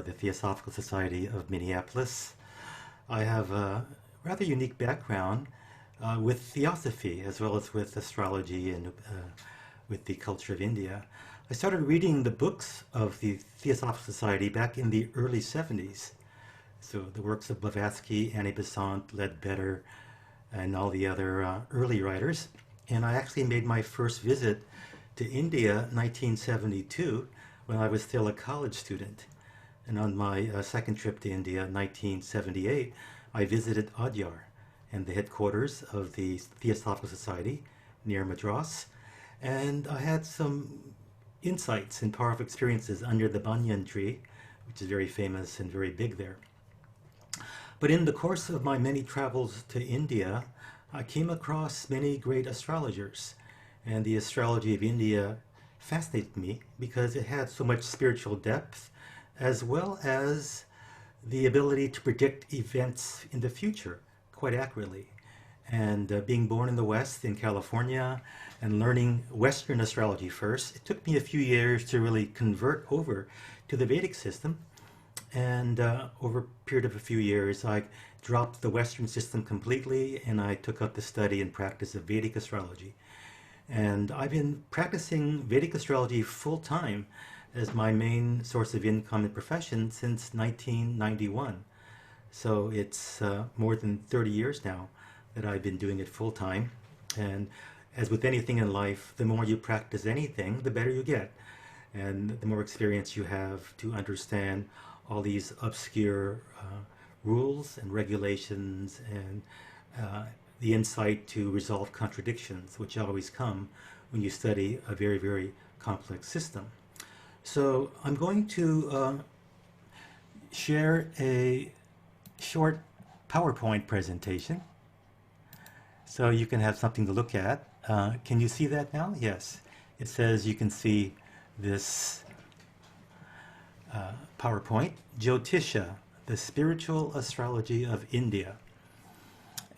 the Theosophical Society of Minneapolis. I have a rather unique background with theosophy as well as with astrology and with the culture of India. I started reading the books of the Theosophical Society back in the early 70s. So the works of Blavatsky, Annie Besant, Ledbetter, and all the other early writers. And I actually made my first visit to India in 1972 when I was still a college student. And on my second trip to India in 1978, I visited Adyar and the headquarters of the Theosophical Society near Madras. And I had some insights and powerful experiences under the banyan tree, which is very famous and very big there. But in the course of my many travels to India, I came across many great astrologers. And the astrology of India fascinated me because it had so much spiritual depth, as well as the ability to predict events in the future quite accurately. And being born in the West, in California, and learning Western astrology first, it took me a few years to really convert over to the Vedic system. And over a period of a few years, I dropped the Western system completely, and I took up the study and practice of Vedic astrology. And I've been practicing Vedic astrology full-time as my main source of income and profession since 1991. So it's more than 30 years now that I've been doing it full-time. And as with anything in life, the more you practice anything, the better you get. And the more experience you have to understand all these obscure rules and regulations and the insight to resolve contradictions, which always come when you study a very, very complex system. So I'm going to share a short PowerPoint presentation so you can have something to look at. Can you see that now? Yes. It says you can see this PowerPoint, Jyotisha, the Spiritual Astrology of India.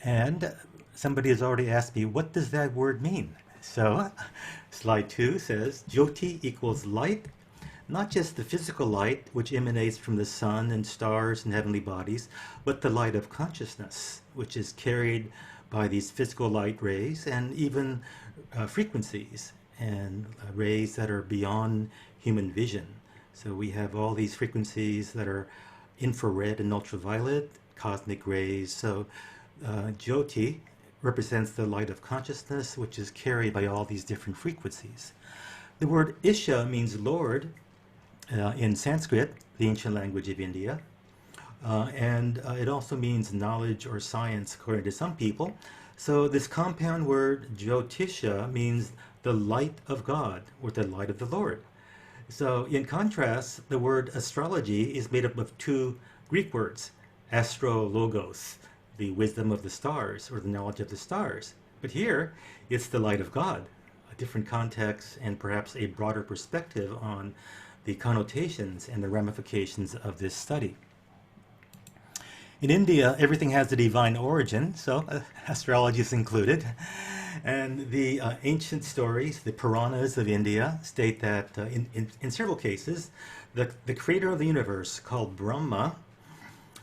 And somebody has already asked me, what does that word mean? So slide 2 says, Jyoti equals light, not just the physical light which emanates from the sun and stars and heavenly bodies, but the light of consciousness, which is carried by these physical light rays and even frequencies and rays that are beyond human vision. So we have all these frequencies that are infrared and ultraviolet, cosmic rays. So Jyoti represents the light of consciousness, which is carried by all these different frequencies. The word Isha means Lord in Sanskrit, the ancient language of India. And it also means knowledge or science, according to some people. So this compound word Jyotisha means the light of God, or the light of the Lord. So in contrast, the word astrology is made up of two Greek words, astrologos, the wisdom of the stars, or the knowledge of the stars. But here, it's the light of God, a different context and perhaps a broader perspective on the connotations and the ramifications of this study. In India, everything has a divine origin, so astrology is included. And the ancient stories, the Puranas of India, state that in several cases, the creator of the universe, called Brahma,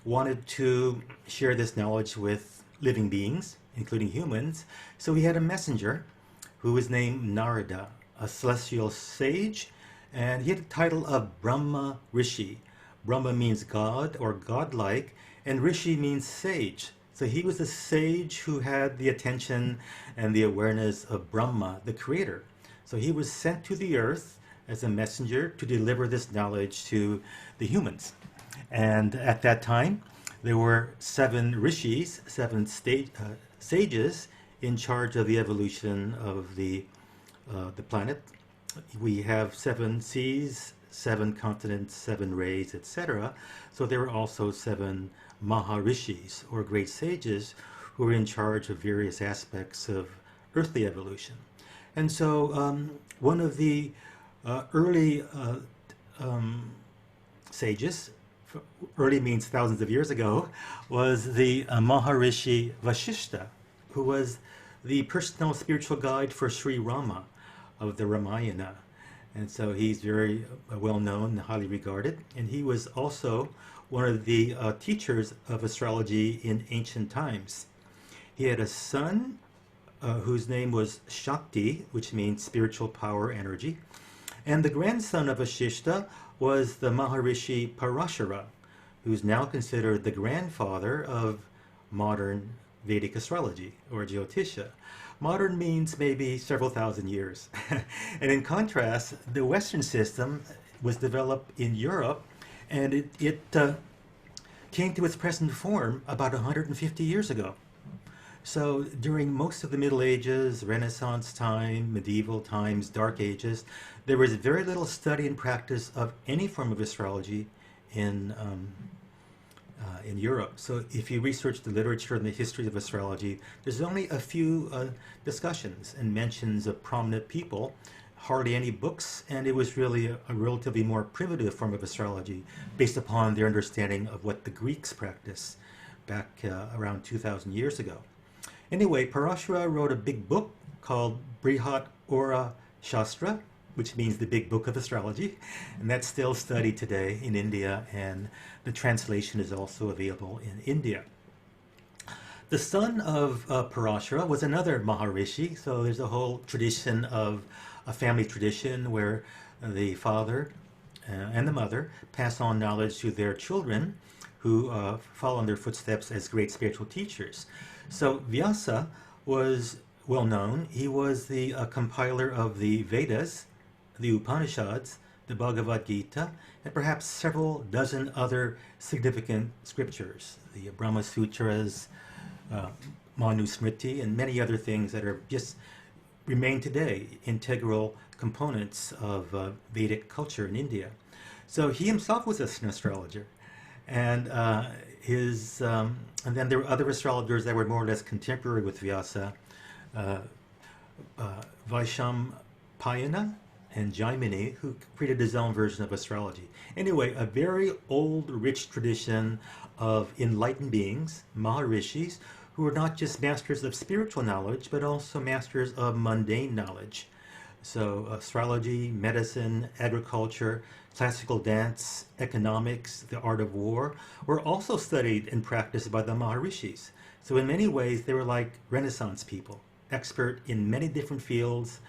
wanted to share this knowledge with living beings, including humans. So he had a messenger who was named Narada, a celestial sage, and he had the title of Brahma Rishi. Brahma means God or godlike, and Rishi means sage. So he was a sage who had the attention and the awareness of Brahma, the creator. So he was sent to the earth as a messenger to deliver this knowledge to the humans. And at that time, there were 7 rishis, 7 sages in charge of the evolution of the planet. We have 7 seas, 7 continents, 7 rays, etc. So there were also 7 Maharishis, or great sages, who were in charge of various aspects of earthly evolution. And so one of the early sages, early means thousands of years ago, was the Maharishi Vashishta, who was the personal spiritual guide for Sri Rama of the Ramayana. And so he's very well known and highly regarded. And he was also one of the teachers of astrology in ancient times. He had a son whose name was Shakti, which means spiritual power, energy. And the grandson of Vashishta was the Maharishi Parashara, who's now considered the grandfather of modern Vedic astrology, or Jyotisha. Modern means maybe several thousand years. And in contrast, the Western system was developed in Europe, and it came to its present form about 150 years ago. So during most of the Middle Ages, Renaissance time, medieval times, Dark Ages, there was very little study and practice of any form of astrology in Europe. So if you research the literature and the history of astrology, there's only a few discussions and mentions of prominent people, hardly any books, and it was really a relatively more primitive form of astrology based upon their understanding of what the Greeks practiced back around 2,000 years ago. Anyway, Parashara wrote a big book called Brihat Ora Shastra, which means the big book of astrology, and that's still studied today in India, and the translation is also available in India. The son of Parashara was another Maharishi, so there's a whole tradition of a family tradition where the father and the mother pass on knowledge to their children who follow in their footsteps as great spiritual teachers. So Vyasa was well known. He was the compiler of the Vedas, the Upanishads, the Bhagavad Gita, and perhaps several dozen other significant scriptures, the Brahma Sutras, Manu Smriti, and many other things that are just remain today integral components of Vedic culture in India. So he himself was an astrologer, and and then there were other astrologers that were more or less contemporary with Vyasa, Vaishampayana and Jaimini, who created his own version of astrology. Anyway, a very old, rich tradition of enlightened beings, Maharishis, who were not just masters of spiritual knowledge, but also masters of mundane knowledge. So astrology, medicine, agriculture, classical dance, economics, the art of war were also studied and practiced by the Maharishis. So in many ways, they were like Renaissance people, expert in many different fields,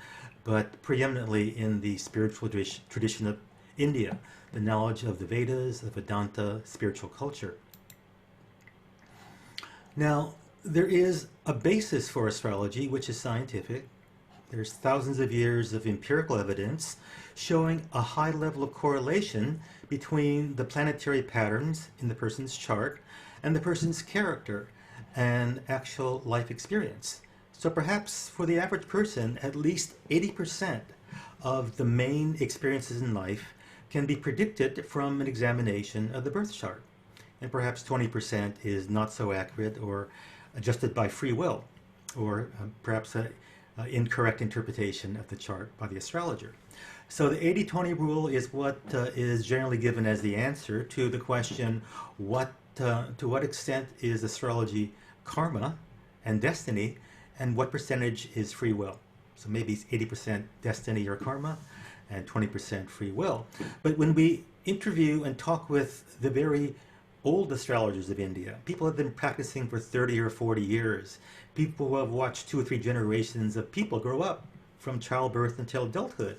but preeminently in the spiritual tradition of India, the knowledge of the Vedas, the Vedanta, spiritual culture. Now, there is a basis for astrology, which is scientific. There's thousands of years of empirical evidence showing a high level of correlation between the planetary patterns in the person's chart and the person's character and actual life experience. So perhaps for the average person, at least 80% of the main experiences in life can be predicted from an examination of the birth chart. And perhaps 20% is not so accurate or adjusted by free will, or perhaps an incorrect interpretation of the chart by the astrologer. So the 80-20 rule is what is generally given as the answer to the question, to what extent is astrology karma and destiny, and what percentage is free will? So maybe it's 80% destiny or karma and 20% free will. But when we interview and talk with the very old astrologers of India, people have been practicing for 30 or 40 years, people who have watched 2 or 3 generations of people grow up from childbirth until adulthood.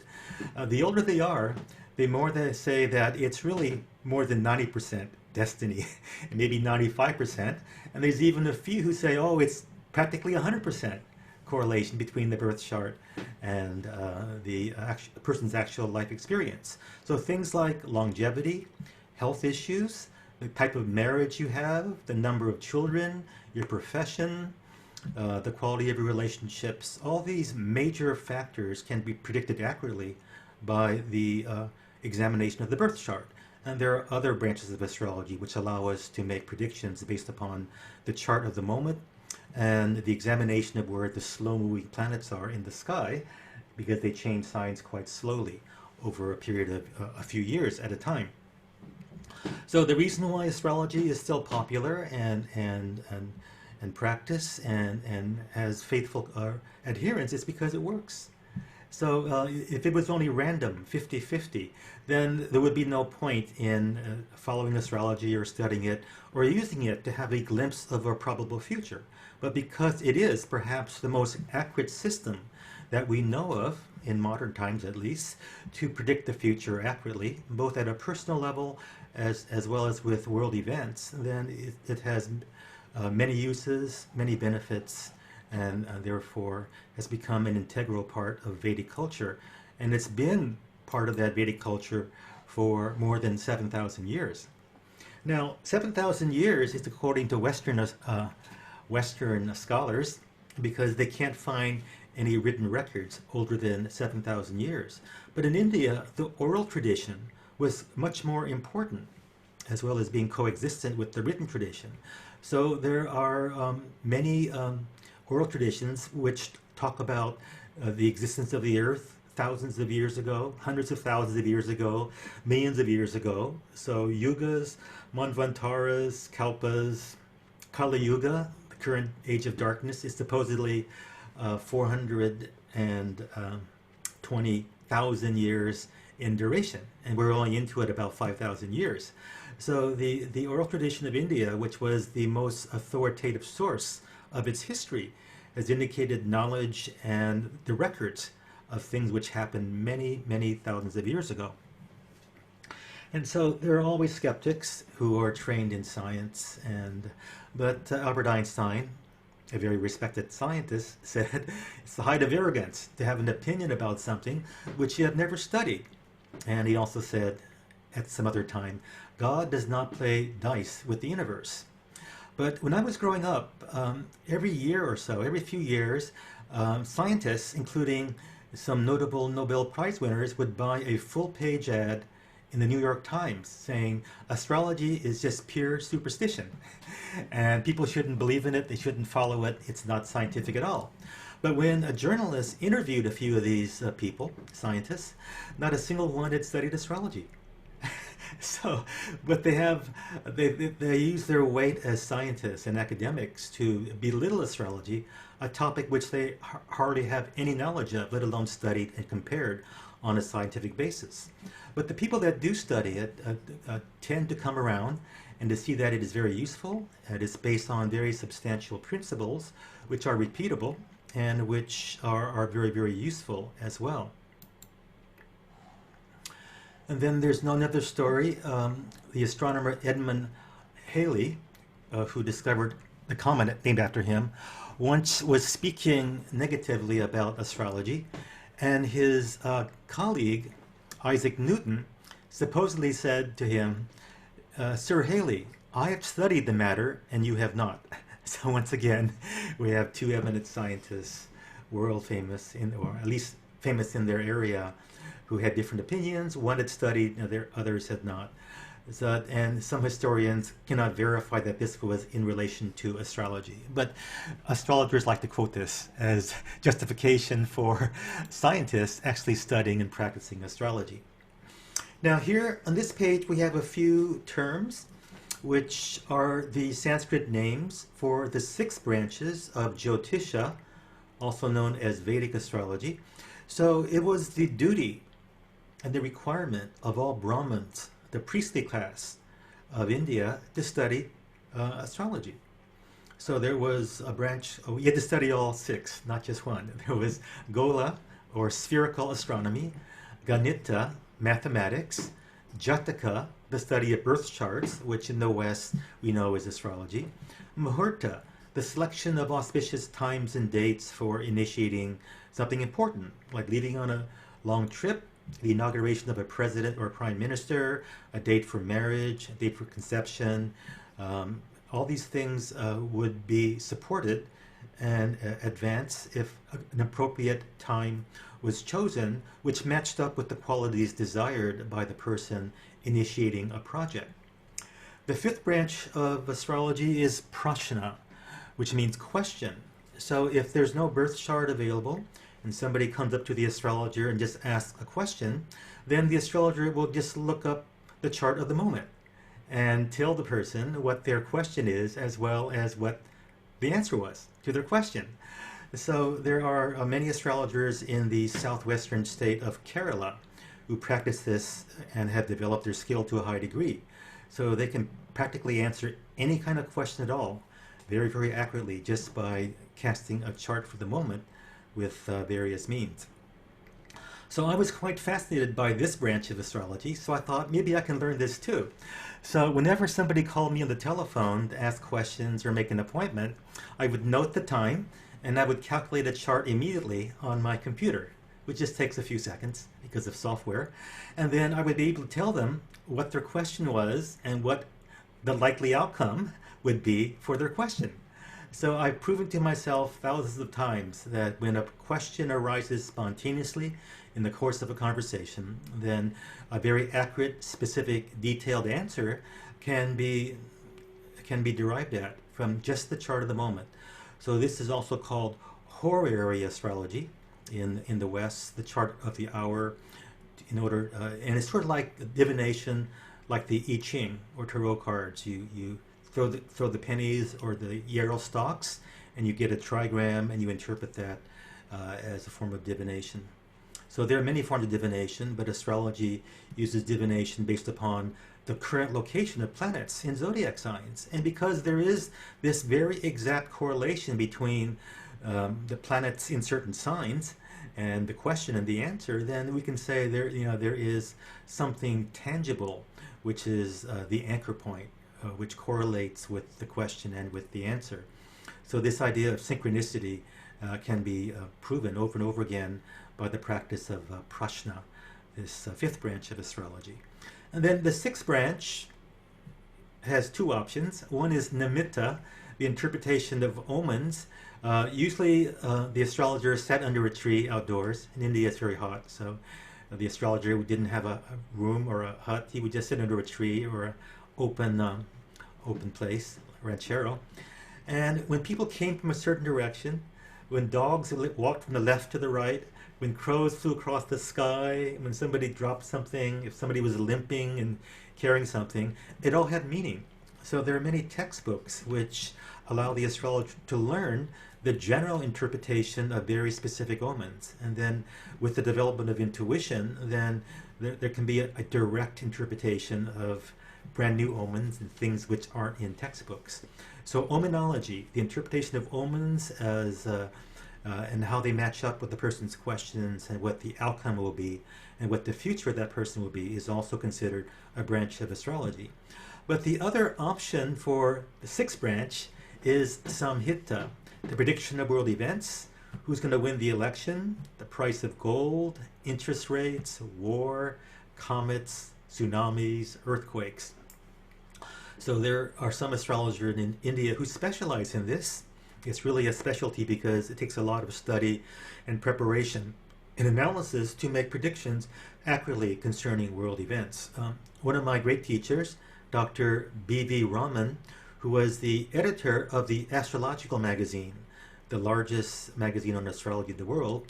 The older they are, the more they say that it's really more than 90% destiny, and maybe 95%. And there's even a few who say, oh, it's practically 100% correlation between the birth chart and the person's actual life experience. So things like longevity, health issues, the type of marriage you have, the number of children, your profession, the quality of your relationships, all these major factors can be predicted accurately by the examination of the birth chart. And there are other branches of astrology which allow us to make predictions based upon the chart of the moment and the examination of where the slow-moving planets are in the sky, because they change signs quite slowly over a period of a few years at a time. So the reason why astrology is still popular and practice and has faithful adherents is because it works. So if it was only random, 50-50, then there would be no point in following astrology or studying it or using it to have a glimpse of a probable future. But because it is perhaps the most accurate system that we know of, in modern times at least, to predict the future accurately, both at a personal level as well as with world events, then it has many uses, many benefits, and therefore has become an integral part of Vedic culture. And it's been part of that Vedic culture for more than 7,000 years. Now, 7,000 years is according to Western scholars, because they can't find any written records older than 7,000 years. But in India, the oral tradition was much more important, as well as being coexistent with the written tradition. So there are many oral traditions which talk about the existence of the earth thousands of years ago, hundreds of thousands of years ago, millions of years ago. So yugas, manvantaras, kalpas, Kali Yuga, the current age of darkness, is supposedly 420,000 years in duration, and we're only into it about 5,000 years. So the oral tradition of India, which was the most authoritative source of its history, has indicated knowledge and the records of things which happened many, many thousands of years ago. And so there are always skeptics who are trained in science, but Albert Einstein, a very respected scientist, said it's the height of arrogance to have an opinion about something which you have never studied. And he also said at some other time, God does not play dice with the universe. But when I was growing up, every year or so, every few years, scientists, including some notable Nobel Prize winners, would buy a full-page ad in the New York Times saying astrology is just pure superstition and people shouldn't believe in it, they shouldn't follow it, it's not scientific at all. But when a journalist interviewed a few of these people, scientists, not a single one had studied astrology. So, but they use their weight as scientists and academics to belittle astrology, a topic which they hardly have any knowledge of, let alone studied and compared on a scientific basis. But the people that do study it tend to come around and to see that it is very useful, and it's based on very substantial principles which are repeatable and which are very, very useful as well. And then there's another story. The astronomer Edmund Halley, who discovered the comet named after him, once was speaking negatively about astrology, and his colleague, Isaac Newton, supposedly said to him, Sir Halley, I have studied the matter and you have not. So once again, we have two eminent scientists, world famous, or at least famous in their area, who had different opinions. One had studied, others had not. So, and some historians cannot verify that this was in relation to astrology. But astrologers like to quote this as justification for scientists actually studying and practicing astrology. Now here on this page we have a few terms which are the Sanskrit names for the 6 branches of Jyotisha, also known as Vedic astrology. So it was the duty and the requirement of all Brahmins, the priestly class of India, to study astrology. So there was a branch, you had to study all 6, not just one. There was Gola, or spherical astronomy, Ganita, mathematics, Jataka, the study of birth charts, which in the West we know is astrology, Muhurta, the selection of auspicious times and dates for initiating something important, like leaving on a long trip, the inauguration of a president or prime minister, a date for marriage, a date for conception. All these things would be supported and advanced if an appropriate time was chosen, which matched up with the qualities desired by the person initiating a project. The 5th branch of astrology is prashna, which means question. So if there's no birth chart available, and somebody comes up to the astrologer and just asks a question, then the astrologer will just look up the chart of the moment and tell the person what their question is, as well as what the answer was to their question. So there are many astrologers in the southwestern state of Kerala who practice this and have developed their skill to a high degree. So they can practically answer any kind of question at all very, very accurately just by casting a chart for the moment with various means. So I was quite fascinated by this branch of astrology, so I thought maybe I can learn this too. So whenever somebody called me on the telephone to ask questions or make an appointment, I would note the time and I would calculate a chart immediately on my computer, which just takes a few seconds because of software. And then I would be able to tell them what their question was and what the likely outcome would be for their question. So I've proven to myself thousands of times that when a question arises spontaneously in the course of a conversation, then a very accurate, specific, detailed answer can be derived at from just the chart of the moment. So this is also called Horary Astrology in the West, the chart of the hour, and it's sort of like divination, like the I Ching or tarot cards. You throw the pennies or the yarrow stalks, and you get a trigram, and you interpret that as a form of divination. So there are many forms of divination, but astrology uses divination based upon the current location of planets in zodiac signs. And because there is this very exact correlation between the planets in certain signs and the question and the answer, then we can say there is something tangible, which is the anchor point, which correlates with the question and with the answer. So this idea of synchronicity can be proven over and over again by the practice of prashna, this fifth branch of astrology. And then the sixth branch has two options. One is nimitta, the interpretation of omens. Usually the astrologer sat under a tree outdoors. In India it's very hot, so the astrologer didn't have a room or a hut. He would just sit under a tree or an open place, ranchero. And when people came from a certain direction, when dogs walked from the left to the right, when crows flew across the sky, when somebody dropped something, if somebody was limping and carrying something, it all had meaning. So there are many textbooks which allow the astrologer to learn the general interpretation of very specific omens. And then with the development of intuition, then there can be a direct interpretation of brand new omens and things which aren't in textbooks. So omenology, the interpretation of omens as and how they match up with the person's questions and what the outcome will be and what the future of that person will be, is also considered a branch of astrology. But the other option for the sixth branch is samhita, the prediction of world events, who's going to win the election, the price of gold, interest rates, war, comets, tsunamis, earthquakes. So there are some astrologers in India who specialize in this. It's really a specialty because it takes a lot of study and preparation and analysis to make predictions accurately concerning world events. One of my great teachers, Dr. B.V. Raman, who was the editor of the Astrological magazine, the largest magazine on astrology in the world,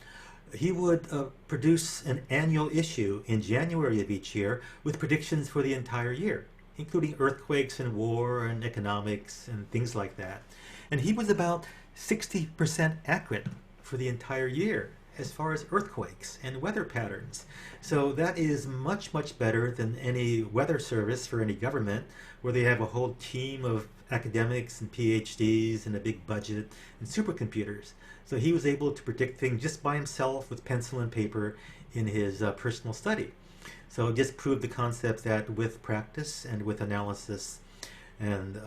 he would produce an annual issue in January of each year with predictions for the entire year, including earthquakes and war and economics and things like that. And he was about 60% accurate for the entire year as far as earthquakes and weather patterns. So that is much, much better than any weather service for any government, where they have a whole team of academics and PhDs and a big budget and supercomputers. So he was able to predict things just by himself with pencil and paper in his personal study. So it just proved the concept that with practice and with analysis and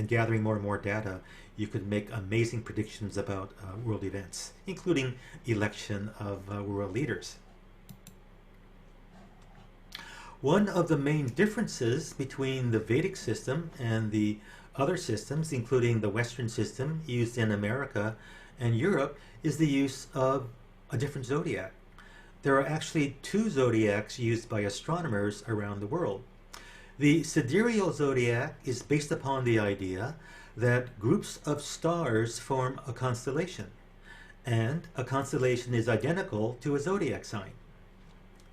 gathering more and more data, you could make amazing predictions about world events, including election of world leaders. One of the main differences between the Vedic system and the other systems, including the Western system used in America and Europe, is the use of a different zodiac. There are actually two zodiacs used by astronomers around the world. The Sidereal Zodiac is based upon the idea that groups of stars form a constellation, and a constellation is identical to a zodiac sign.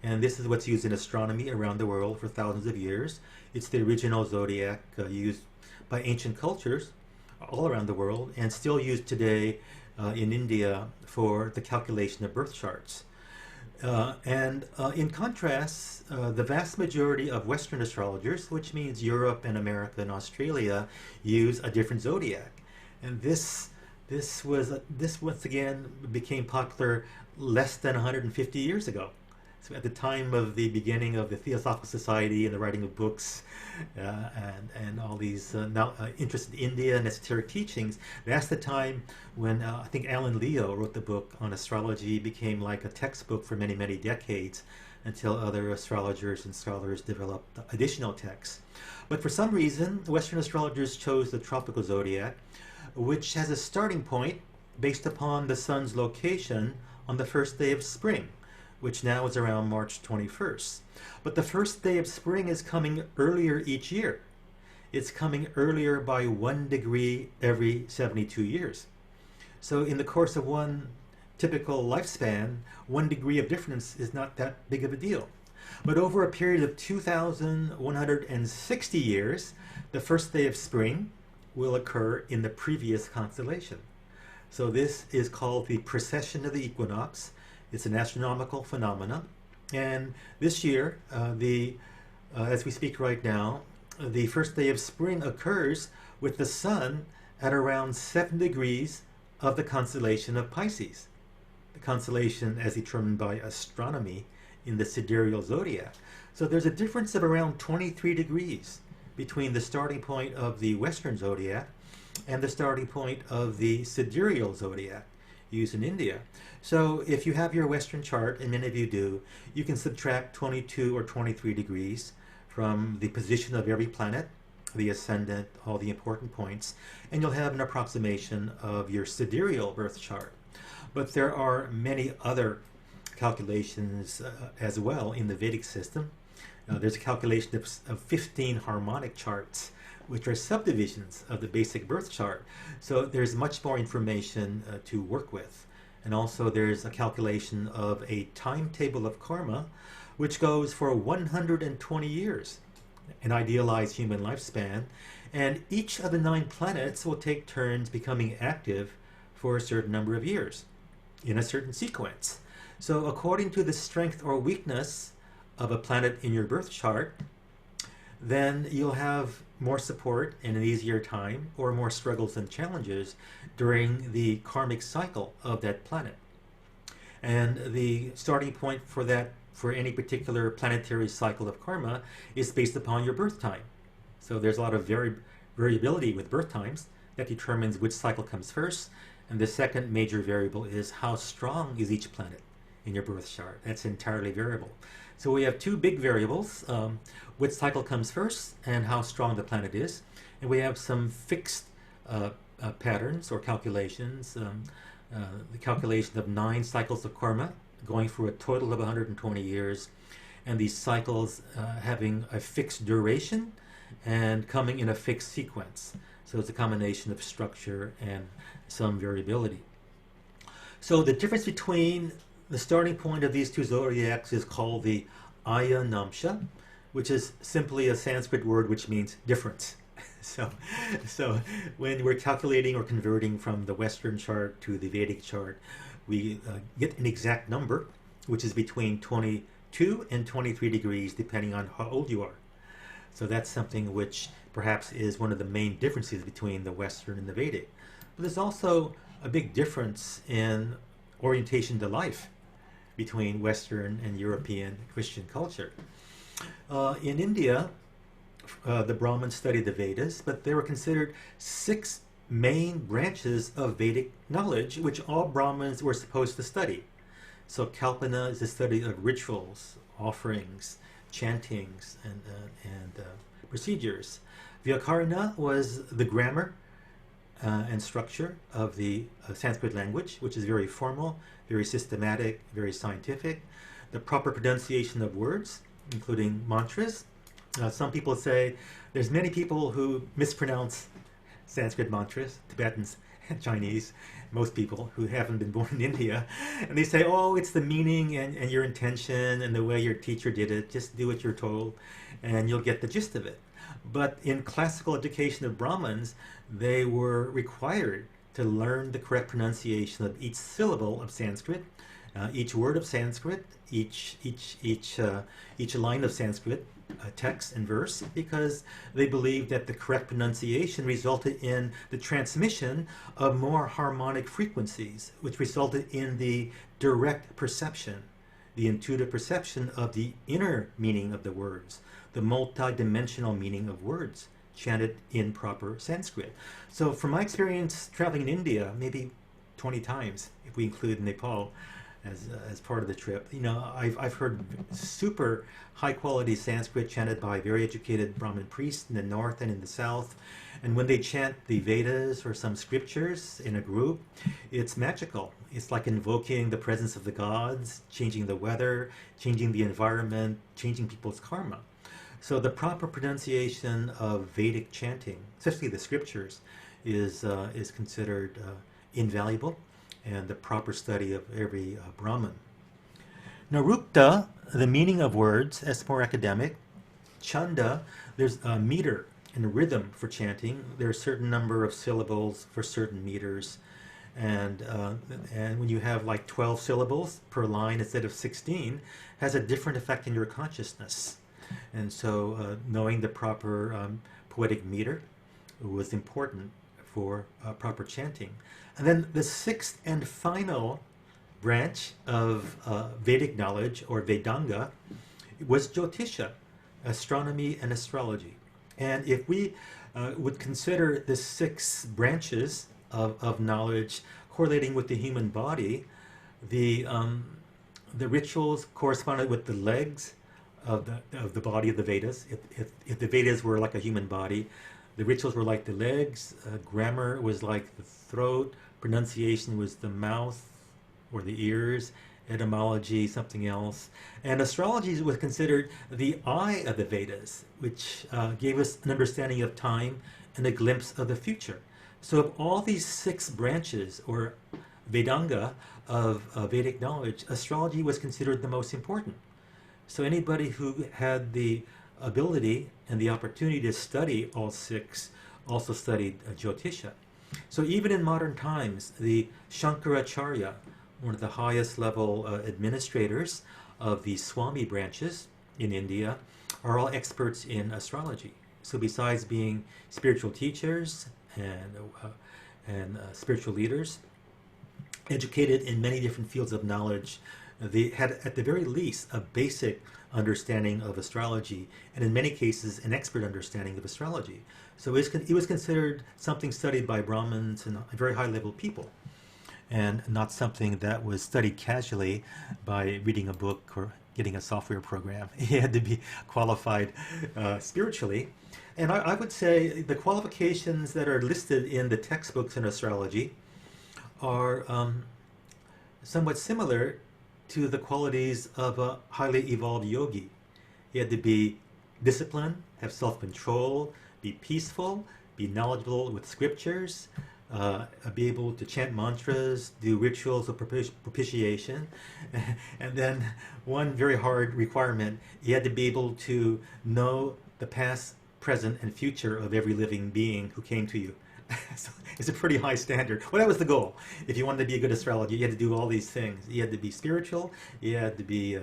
And this is what's used in astronomy around the world for thousands of years. It's the original zodiac used by ancient cultures all around the world and still used today in India for the calculation of birth charts. In contrast, the vast majority of Western astrologers, which means Europe and America and Australia, use a different zodiac. And this once again became popular less than 150 years ago. So at the time of the beginning of the Theosophical Society and the writing of books and all these interest in India and esoteric teachings, that's the time when I think Alan Leo wrote the book on astrology, became like a textbook for many, many decades until other astrologers and scholars developed additional texts. But for some reason, Western astrologers chose the Tropical Zodiac, which has a starting point based upon the sun's location on the first day of spring, which now is around March 21st. But the first day of spring is coming earlier each year. It's coming earlier by 1 degree every 72 years. So in the course of one typical lifespan, 1 degree of difference is not that big of a deal. But over a period of 2,160 years, the first day of spring will occur in the previous constellation. So this is called the Procession of the Equinox. It's an astronomical phenomenon. And this year, as we speak right now, the first day of spring occurs with the sun at around 7 degrees of the constellation of Pisces, the constellation as determined by astronomy in the Sidereal Zodiac. So there's a difference of around 23 degrees between the starting point of the Western Zodiac and the starting point of the Sidereal Zodiac used in India. So if you have your Western chart, and many of you do, you can subtract 22 or 23 degrees from the position of every planet, the ascendant, all the important points, and you'll have an approximation of your sidereal birth chart. But there are many other calculations as well in the Vedic system. There's a calculation of 15 harmonic charts, which are subdivisions of the basic birth chart. So there's much more information to work with. And also there's a calculation of a timetable of karma, which goes for 120 years, an idealized human lifespan. And each of the 9 planets will take turns becoming active for a certain number of years in a certain sequence. So according to the strength or weakness of a planet in your birth chart, then you'll have more support in an easier time or more struggles and challenges during the karmic cycle of that planet. And the starting point for that, for any particular planetary cycle of karma, is based upon your birth time. So there's a lot of variability with birth times that determines which cycle comes first. And the second major variable is how strong is each planet in your birth chart. That's entirely variable. So we have 2 big variables, which cycle comes first and how strong the planet is. And we have some fixed patterns or calculations, the calculation of 9 cycles of karma, going for a total of 120 years, and these cycles having a fixed duration and coming in a fixed sequence. So it's a combination of structure and some variability. So the difference between the starting point of these 2 zodiacs is called the Aya Namsha, which is simply a Sanskrit word which means difference. So when we're calculating or converting from the Western chart to the Vedic chart, we get an exact number, which is between 22 and 23 degrees, depending on how old you are. So that's something which perhaps is one of the main differences between the Western and the Vedic. But there's also a big difference in orientation to life between Western and European Christian culture. In India, the Brahmins studied the Vedas, but there were considered 6 main branches of Vedic knowledge, which all Brahmins were supposed to study. So Kalpana is the study of rituals, offerings, chantings, and procedures. Vyakarana was the grammar and structure of the Sanskrit language, which is very formal, very systematic, very scientific. The proper pronunciation of words, including mantras. Some people say there's many people who mispronounce Sanskrit mantras, Tibetans, Chinese, most people who haven't been born in India, and they say, oh, it's the meaning and your intention and the way your teacher did it. Just do what you're told and you'll get the gist of it. But in classical education of Brahmins, they were required to learn the correct pronunciation of each syllable of Sanskrit, each word of Sanskrit, each line of Sanskrit, text and verse, because they believed that the correct pronunciation resulted in the transmission of more harmonic frequencies, which resulted in the direct perception, the intuitive perception of the inner meaning of the words, the multi-dimensional meaning of words chanted in proper Sanskrit. So from my experience traveling in India, maybe 20 times, if we include Nepal as part of the trip, I've heard super high quality Sanskrit chanted by very educated Brahmin priests in the north and in the south. And when they chant the Vedas or some scriptures in a group, it's magical. It's like invoking the presence of the gods, changing the weather, changing the environment, changing people's karma. So the proper pronunciation of Vedic chanting, especially the scriptures, is considered invaluable, and the proper study of every Brahmin. Now, Rukta, the meaning of words, as more academic. Chanda, there's a meter and a rhythm for chanting. There are a certain number of syllables for certain meters. And when you have like 12 syllables per line instead of 16, has a different effect in your consciousness. And so knowing the proper poetic meter was important for proper chanting. And then the sixth and final branch of Vedic knowledge, or Vedanga, was Jyotisha, astronomy and astrology. And if we would consider the six branches of knowledge correlating with the human body, the rituals corresponded with the legs of the body of the Vedas. If the Vedas were like a human body, the rituals were like the legs, grammar was like the throat, pronunciation was the mouth or the ears, etymology something else. And astrology was considered the eye of the Vedas, which gave us an understanding of time and a glimpse of the future. So of all these six branches, or Vedanga, of Vedic knowledge, astrology was considered the most important. So anybody who had the ability and the opportunity to study all six also studied Jyotisha. So even in modern times, the Shankaracharya, one of the highest level administrators of the Swami branches in India, are all experts in astrology. So besides being spiritual teachers and spiritual leaders, educated in many different fields of knowledge, they had at the very least a basic understanding of astrology, and in many cases an expert understanding of astrology. So it was considered something studied by Brahmins and very high level people, and not something that was studied casually by reading a book or getting a software program. You had to be qualified spiritually. And I would say the qualifications that are listed in the textbooks in astrology are somewhat similar to the qualities of a highly evolved yogi. You had to be disciplined, have self-control, be peaceful, be knowledgeable with scriptures, be able to chant mantras, do rituals of propitiation. And then one very hard requirement, you had to be able to know the past, present, and future of every living being who came to you. So it's a pretty high standard. Well, that was the goal. If you wanted to be a good astrologer, you had to do all these things. You had to be spiritual, you had to be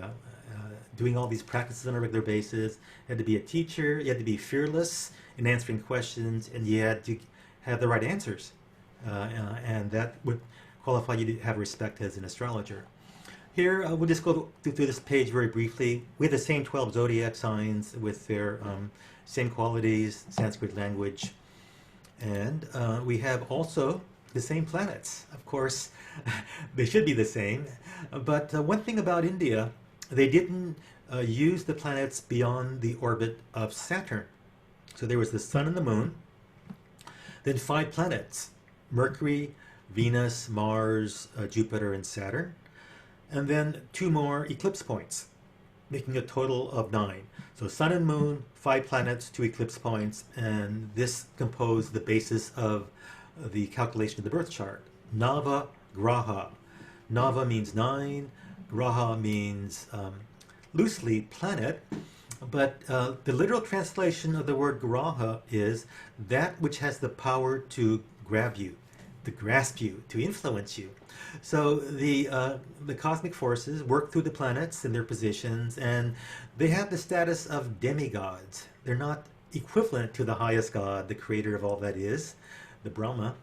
doing all these practices on a regular basis, you had to be a teacher, you had to be fearless in answering questions, and you had to have the right answers. And that would qualify you to have respect as an astrologer. Here, we'll just go through this page very briefly. We have the same 12 zodiac signs with their same qualities, Sanskrit language. And we have also the same planets. Of course, they should be the same. But one thing about India, they didn't use the planets beyond the orbit of Saturn. So there was the sun and the moon, then 5 planets: Mercury, Venus, Mars, Jupiter, and Saturn, and then 2 more eclipse points, making a total of 9. So sun and moon, 5 planets, 2 eclipse points, and this composed the basis of the calculation of the birth chart. Nava Graha. Nava means 9, Graha means loosely planet, but the literal translation of the word Graha is that which has the power to grab you, to grasp you, to influence you. So the cosmic forces work through the planets in their positions, and they have the status of demigods. They're not equivalent to the highest god, the creator of all that is, the Brahma,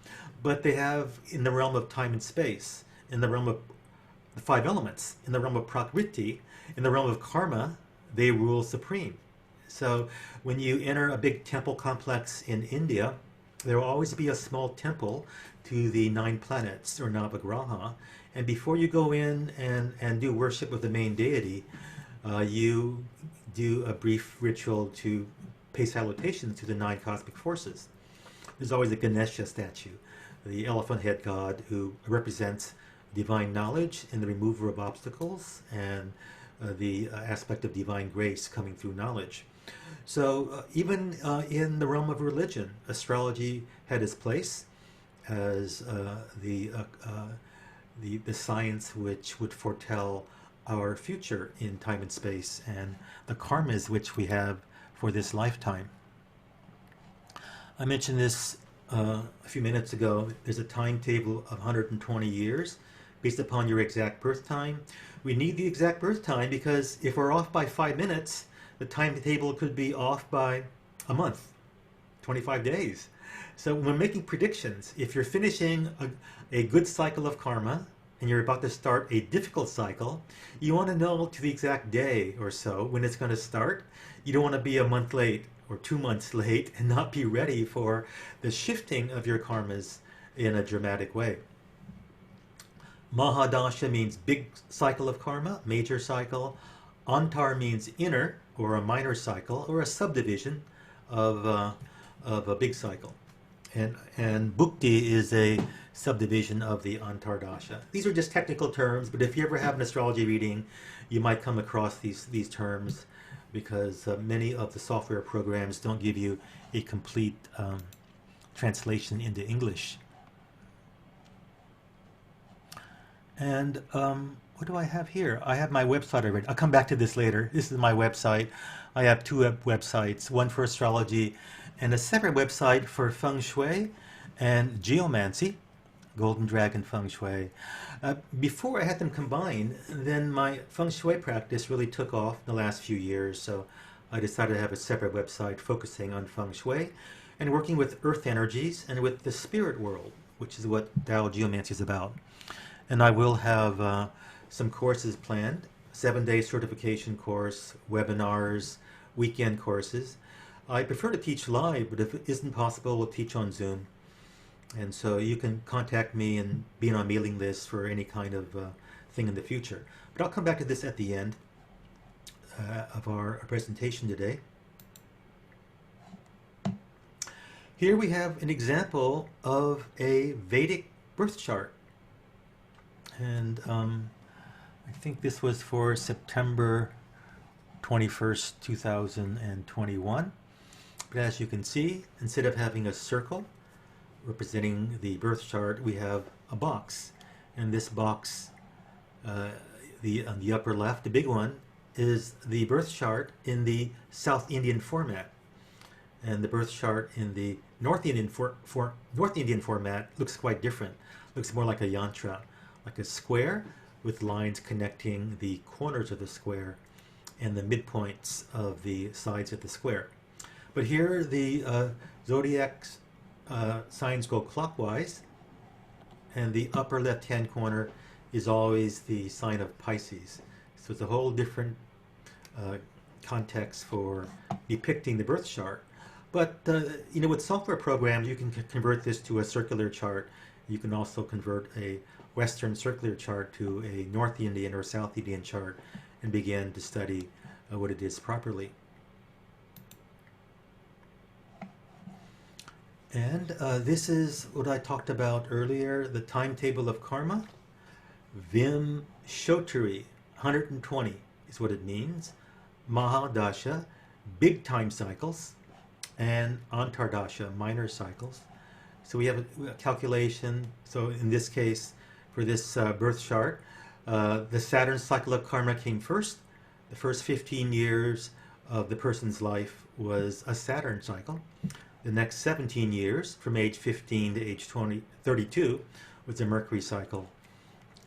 but they have, in the realm of time and space, in the realm of the five elements, in the realm of Prakriti, in the realm of karma, they rule supreme. So when you enter a big temple complex in India, there will always be a small temple to the 9 planets, or Navagraha, and before you go in and do worship of the main deity, you do a brief ritual to pay salutations to the 9 cosmic forces. There's always a Ganesha statue, the elephant head god, who represents divine knowledge and the remover of obstacles, and the aspect of divine grace coming through knowledge. So even in the realm of religion, astrology had its place as the science which would foretell our future in time and space, and the karmas which we have for this lifetime. I mentioned this a few minutes ago. There's a timetable of 120 years based upon your exact birth time. We need the exact birth time because if we're off by 5 minutes, the timetable could be off by a month, 25 days. So when we're making predictions, if you're finishing a good cycle of karma and you're about to start a difficult cycle, you want to know to the exact day or so when it's going to start. You don't want to be a month late or 2 months late and not be ready for the shifting of your karmas in a dramatic way. Mahadasha means big cycle of karma, major cycle. Antar means inner, or a minor cycle, or a subdivision of a big cycle. And Bhukti is a subdivision of the Antardasha. These are just technical terms, but if you ever have an astrology reading, you might come across these terms, because many of the software programs don't give you a complete translation into English. And what do I have here? I have my website already. I'll come back to this later. This is my website. I have 2 websites, one for astrology and a separate website for feng shui and geomancy, golden dragon feng shui. Before I had them combined, then my feng shui practice really took off in the last few years, so I decided to have a separate website focusing on feng shui and working with earth energies and with the spirit world, which is what Tao Geomancy is about. And I will have some courses planned, 7-day certification course, webinars, weekend courses. I prefer to teach live, but if it isn't possible, we'll teach on Zoom. And so you can contact me and be on a mailing list for any kind of thing in the future. But I'll come back to this at the end of our presentation today. Here we have an example of a Vedic birth chart. And I think this was for September 21st, 2021. But as you can see, instead of having a circle representing the birth chart, we have a box. And this box, on the upper left, the big one, is the birth chart in the South Indian format. And the birth chart in the North Indian format looks quite different. Looks more like a yantra, like a square with lines connecting the corners of the square and the midpoints of the sides of the square. But here the zodiac signs go clockwise, and the upper left-hand corner is always the sign of Pisces. So it's a whole different context for depicting the birth chart. But you know, with software programs, you can convert this to a circular chart. You can also convert a Western circular chart to a North Indian or South Indian chart and begin to study what it is properly. And this is what I talked about earlier, the timetable of karma. Vim Shotari, 120 is what it means. Mahadasha, big time cycles, and Antardasha, minor cycles. So we have a calculation. So in this case, for this birth chart, the Saturn cycle of karma came first. The first 15 years of the person's life was a Saturn cycle. The next 17 years, from age 15 to age 32, was the Mercury cycle.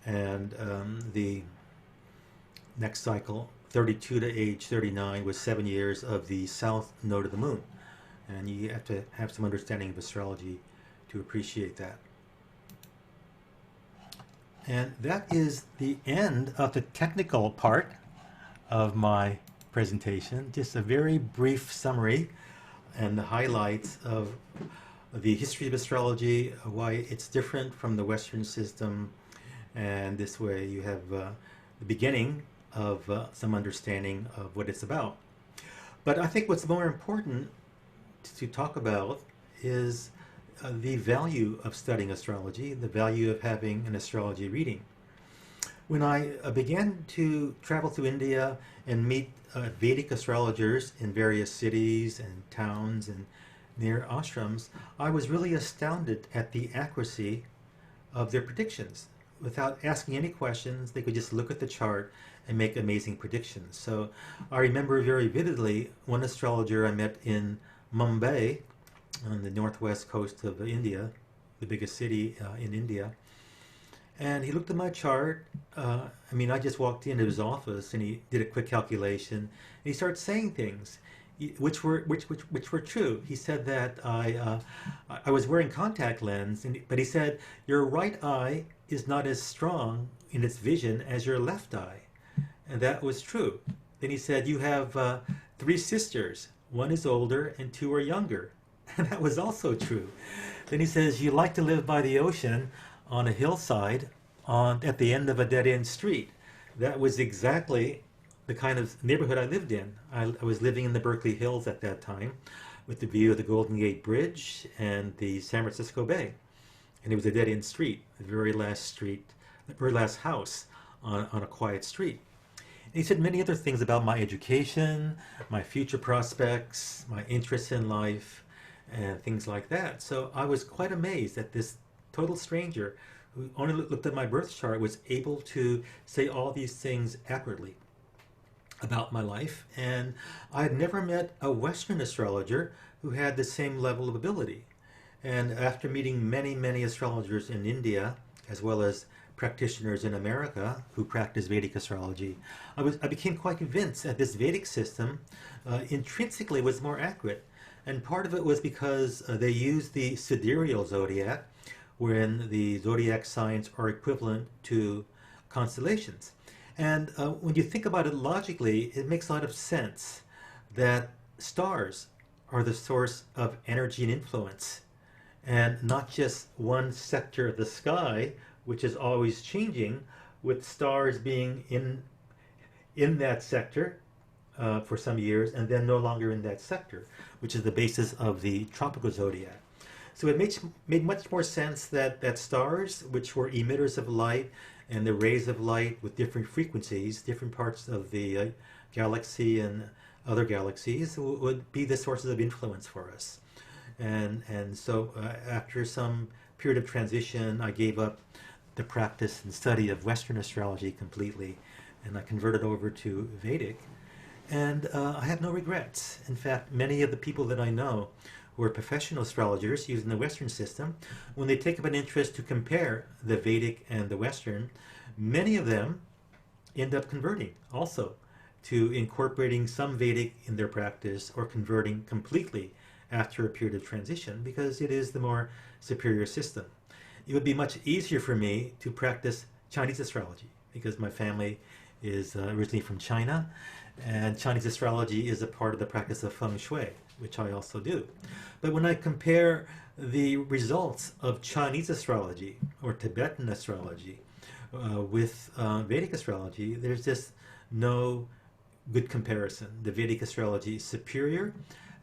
And the next cycle, 32 to age 39, was 7 years of the south node of the moon. And you have to have some understanding of astrology to appreciate that. And that is the end of the technical part of my presentation. Just a very brief summary and the highlights of the history of astrology, why it's different from the Western system, and this way you have the beginning of some understanding of what it's about. But I think what's more important to talk about is the value of studying astrology, the value of having an astrology reading. When I began to travel through India and meet Vedic astrologers in various cities and towns and near ashrams, I was really astounded at the accuracy of their predictions. Without asking any questions, they could just look at the chart and make amazing predictions. So I remember very vividly one astrologer I met in Mumbai, on the northwest coast of India, the biggest city in India. And he looked at my chart. I just walked into his office and he did a quick calculation. And he started saying things which were true. He said that I was wearing contact lens, but he said, your right eye is not as strong in its vision as your left eye. And that was true. Then he said, you have 3 sisters. One is older and 2 are younger. And that was also true. Then he says, you like to live by the ocean on a hillside at the end of a dead-end street. That was exactly the kind of neighborhood I lived in. I was living in the Berkeley Hills at that time with the view of the Golden Gate Bridge and the San Francisco Bay. And it was a dead-end street, the very last house on a quiet street. And he said many other things about my education, my future prospects, my interests in life, and things like that. So I was quite amazed that this total stranger who only looked at my birth chart was able to say all these things accurately about my life. And I had never met a Western astrologer who had the same level of ability. And after meeting many, many astrologers in India, as well as practitioners in America who practice Vedic astrology, I became quite convinced that this Vedic system intrinsically was more accurate. And part of it was because they used the Sidereal Zodiac, wherein the zodiac signs are equivalent to constellations. And when you think about it logically, it makes a lot of sense that stars are the source of energy and influence, and not just one sector of the sky, which is always changing, with stars being in that sector for some years and then no longer in that sector, which is the basis of the Tropical Zodiac. So it made much more sense that stars, which were emitters of light, and the rays of light with different frequencies, different parts of the galaxy and other galaxies, would be the sources of influence for us. And so after some period of transition, I gave up the practice and study of Western astrology completely, and I converted over to Vedic. And I have no regrets. In fact, many of the people that I know who are professional astrologers using the Western system, when they take up an interest to compare the Vedic and the Western, many of them end up converting also to incorporating some Vedic in their practice or converting completely after a period of transition, because it is the more superior system. It would be much easier for me to practice Chinese astrology because my family is originally from China, and Chinese astrology is a part of the practice of feng shui, which I also do. But when I compare the results of Chinese astrology or Tibetan astrology with Vedic astrology, there's just no good comparison. The Vedic astrology is superior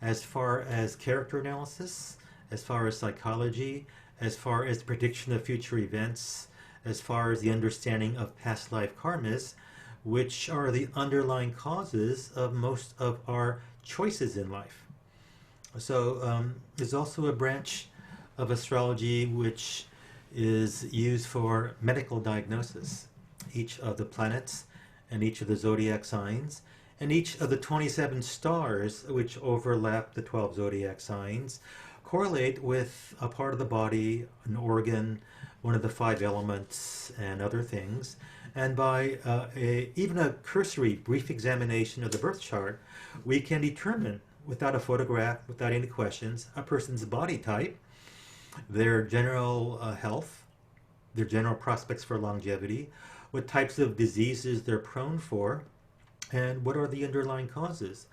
as far as character analysis, as far as psychology, as far as the prediction of future events, as far as the understanding of past life karmas, which are the underlying causes of most of our choices in life. So there's also a branch of astrology which is used for medical diagnosis. Each of the planets and each of the zodiac signs And each of the 27 stars, which overlap the 12 zodiac signs, correlate with a part of the body, an organ, one of the 5 elements, and other things. And by even a cursory, brief examination of the birth chart, we can determine, without a photograph, without any questions, a person's body type, their general health, their general prospects for longevity, what types of diseases they're prone for, and what are the underlying causes,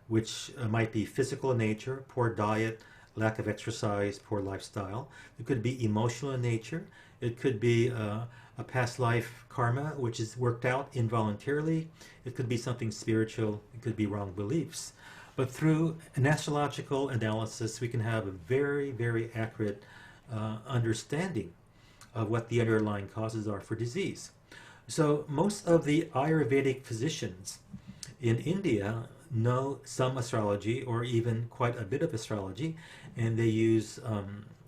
which might be physical in nature, poor diet, lack of exercise, poor lifestyle. It could be emotional in nature. It could be a past life karma, which is worked out involuntarily. It could be something spiritual. It could be wrong beliefs. But through an astrological analysis, we can have a very, very accurate understanding of what the underlying causes are for disease. So most of the Ayurvedic physicians in India know some astrology, or even quite a bit of astrology, and they use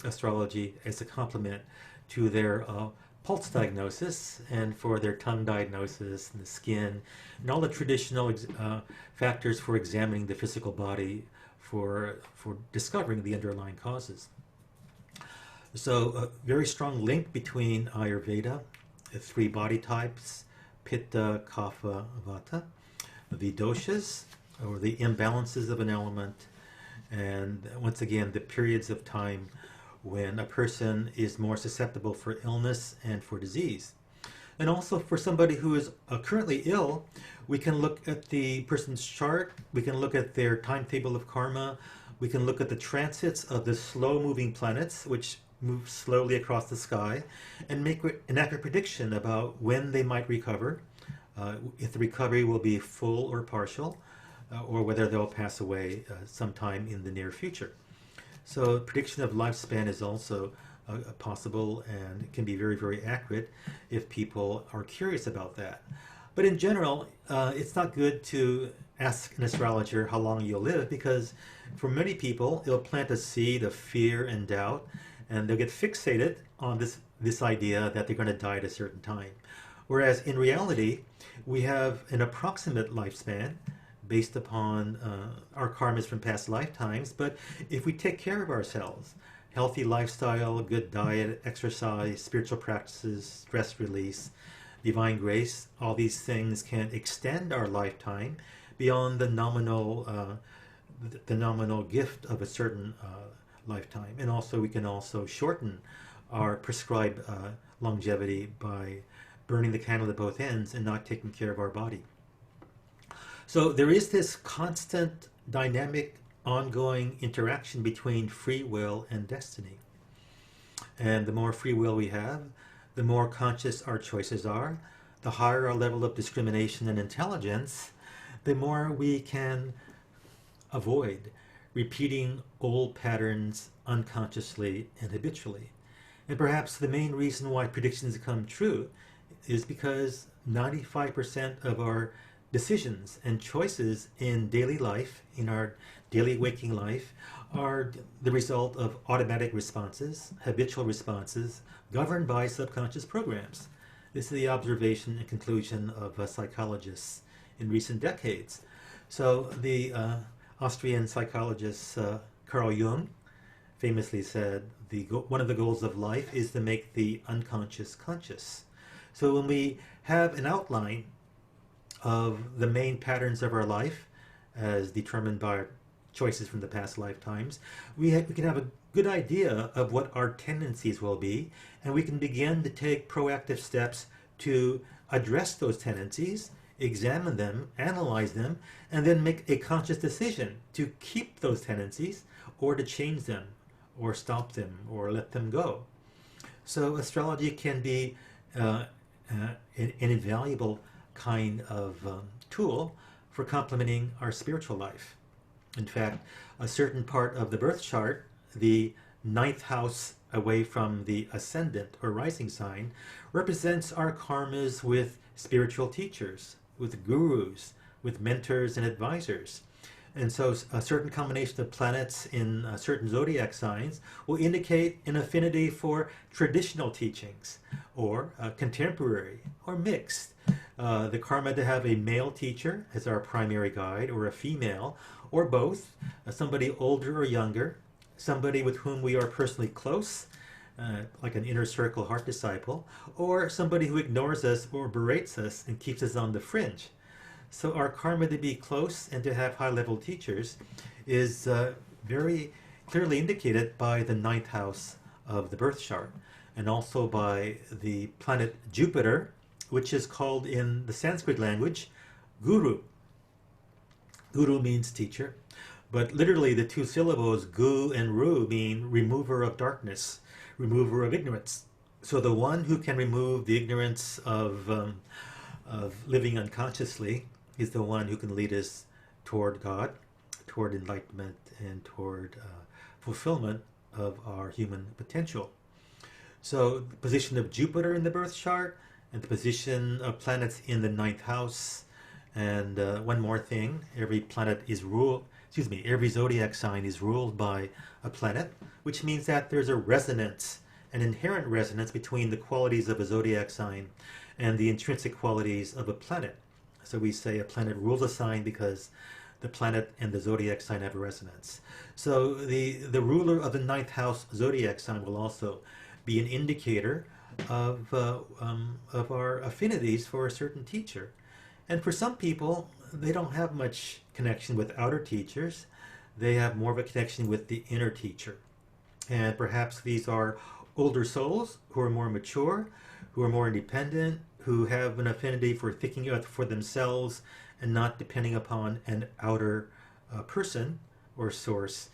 astrology as a complement to their pulse diagnosis and for their tongue diagnosis and the skin and all the traditional factors for examining the physical body for discovering the underlying causes. So a very strong link between Ayurveda, the 3 body types, Pitta, Kapha, Vata, the doshas, or the imbalances of an element, and once again, the periods of time when a person is more susceptible for illness and for disease. And also for somebody who is currently ill, we can look at the person's chart, we can look at their timetable of karma, we can look at the transits of the slow-moving planets, which move slowly across the sky, and make an accurate prediction about when they might recover, if the recovery will be full or partial, or whether they'll pass away sometime in the near future. So prediction of lifespan is also possible and can be very, very accurate if people are curious about that. But in general, it's not good to ask an astrologer how long you'll live, because for many people, it'll plant a seed of fear and doubt, and they'll get fixated on this idea that they're going to die at a certain time. Whereas in reality, we have an approximate lifespan based upon our karmas from past lifetimes. But if we take care of ourselves, healthy lifestyle, good diet, exercise, spiritual practices, stress release, divine grace, all these things can extend our lifetime beyond the nominal gift of a certain lifetime. And also we can also shorten our prescribed longevity by burning the candle at both ends and not taking care of our body. So there is this constant, dynamic, ongoing interaction between free will and destiny. And the more free will we have, the more conscious our choices are, the higher our level of discrimination and intelligence, the more we can avoid repeating old patterns unconsciously and habitually. And perhaps the main reason why predictions come true is because 95% of our decisions and choices in daily life, in our daily waking life, are the result of automatic responses, habitual responses, governed by subconscious programs. This is the observation and conclusion of psychologists in recent decades. So the Austrian psychologist Carl Jung famously said, one of the goals of life is to make the unconscious conscious. So when we have an outline of the main patterns of our life as determined by our choices from the past lifetimes, we can have a good idea of what our tendencies will be, and we can begin to take proactive steps to address those tendencies, examine them, analyze them, and then make a conscious decision to keep those tendencies or to change them or stop them or let them go. So astrology can be an invaluable kind of tool for complementing our spiritual life. In fact, a certain part of the birth chart, the 9th house away from the ascendant or rising sign, represents our karmas with spiritual teachers, with gurus, with mentors and advisors. And so a certain combination of planets in certain zodiac signs will indicate an affinity for traditional teachings, or contemporary, or mixed. the karma to have a male teacher as our primary guide, or a female, or both, somebody older or younger, somebody with whom we are personally close, like an inner circle heart disciple, or somebody who ignores us or berates us and keeps us on the fringe. So our karma to be close and to have high-level teachers is very clearly indicated by the ninth house of the birth chart, and also by the planet Jupiter, which is called in the Sanskrit language Guru. Guru means teacher, but literally the two syllables Gu and Ru mean remover of darkness, remover of ignorance. So the one who can remove the ignorance of living unconsciously is the one who can lead us toward God, toward enlightenment, and toward fulfillment of our human potential. So the position of Jupiter in the birth chart, and the position of planets in the ninth house. And one more thing, every zodiac sign is ruled by a planet, which means that there's a resonance, an inherent resonance between the qualities of a zodiac sign and the intrinsic qualities of a planet. So we say a planet rules a sign because the planet and the zodiac sign have a resonance. So the ruler of the ninth house zodiac sign will also be an indicator of our affinities for a certain teacher. And for some people, they don't have much connection with outer teachers. They have more of a connection with the inner teacher. And perhaps these are older souls who are more mature, who are more independent, who have an affinity for thinking out for themselves and not depending upon an outer person or source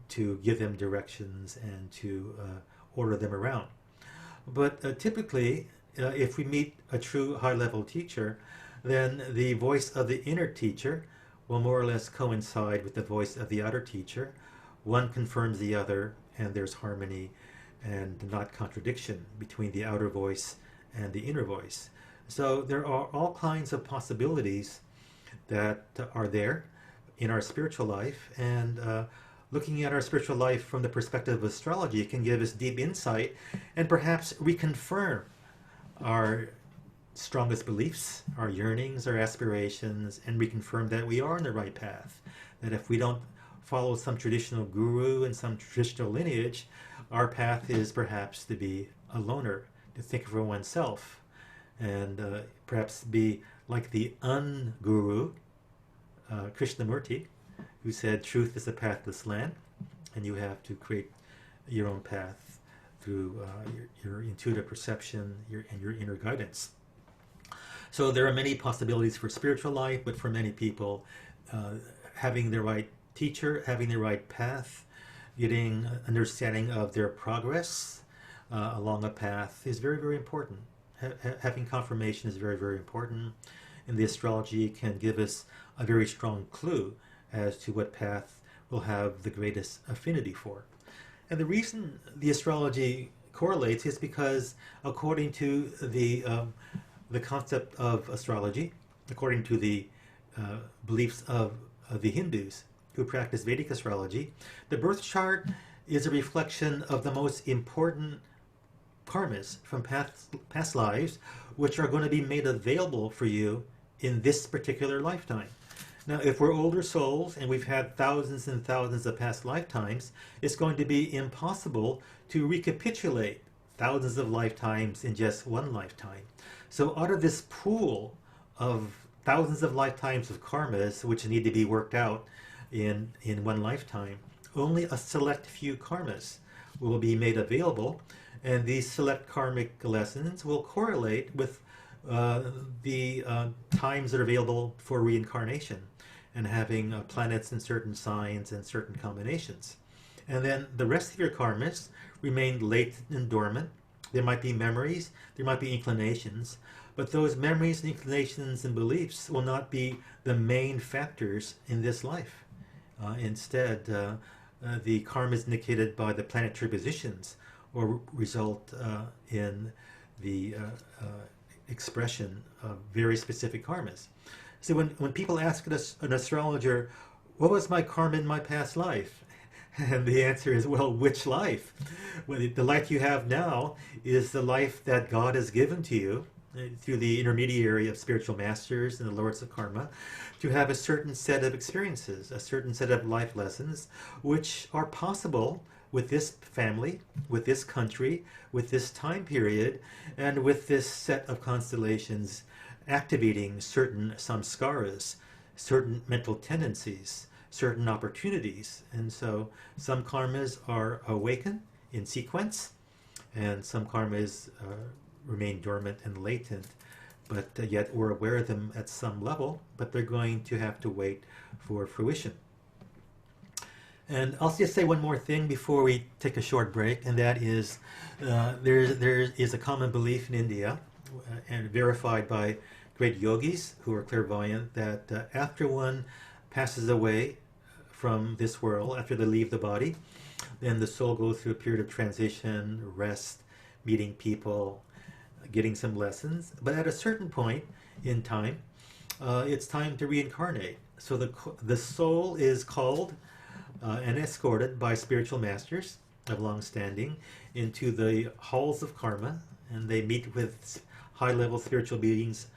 to give them directions and to order them around. But typically, if we meet a true high-level teacher, then the voice of the inner teacher will more or less coincide with the voice of the outer teacher. One confirms the other, and there's harmony and not contradiction between the outer voice and the inner voice. So there are all kinds of possibilities that are there in our spiritual life, and looking at our spiritual life from the perspective of astrology can give us deep insight and perhaps reconfirm our strongest beliefs, our yearnings, our aspirations, and reconfirm that we are on the right path. That if we don't follow some traditional guru and some traditional lineage, our path is perhaps to be a loner, to think for oneself, and perhaps be like the unguru, Krishnamurti, who said truth is a pathless land, and you have to create your own path through your intuitive perception and your inner guidance. So there are many possibilities for spiritual life, but for many people, having the right teacher, having the right path, getting understanding of their progress along a path is very, very important. Having confirmation is very, very important, and the astrology can give us a very strong clue as to what path we'll have the greatest affinity for. And the reason the astrology correlates is because, according to the concept of astrology, according to the beliefs of the Hindus who practice Vedic astrology, the birth chart is a reflection of the most important karmas from past lives, which are going to be made available for you in this particular lifetime. Now, if we're older souls and we've had thousands and thousands of past lifetimes, it's going to be impossible to recapitulate thousands of lifetimes in just one lifetime. So out of this pool of thousands of lifetimes of karmas which need to be worked out in one lifetime, only a select few karmas will be made available, and these select karmic lessons will correlate with the times that are available for reincarnation and having planets in certain signs and certain combinations. And then the rest of your karmas remain latent and dormant. There might be memories, there might be inclinations, but those memories and inclinations and beliefs will not be the main factors in this life. Instead, the karmas indicated by the planetary positions will result in the expression of very specific karmas. So when people ask us, an astrologer, what was my karma in my past life? And the answer is, well, which life? Well, the life you have now is the life that God has given to you, through the intermediary of spiritual masters and the lords of karma, to have a certain set of experiences, a certain set of life lessons, which are possible with this family, with this country, with this time period, and with this set of constellations activating certain samskaras, certain mental tendencies, certain opportunities. And so some karmas are awakened in sequence, and some karmas remain dormant and latent, but yet we're aware of them at some level, but they're going to have to wait for fruition. And I'll just say one more thing before we take a short break, and that is there is a common belief in India, and verified by great yogis who are clairvoyant, that after one passes away from this world, after they leave the body, then the soul goes through a period of transition, rest, meeting people, getting some lessons. But at a certain point in time, it's time to reincarnate. So the soul is called and escorted by spiritual masters of long standing into the halls of karma, and they meet with high-level spiritual beings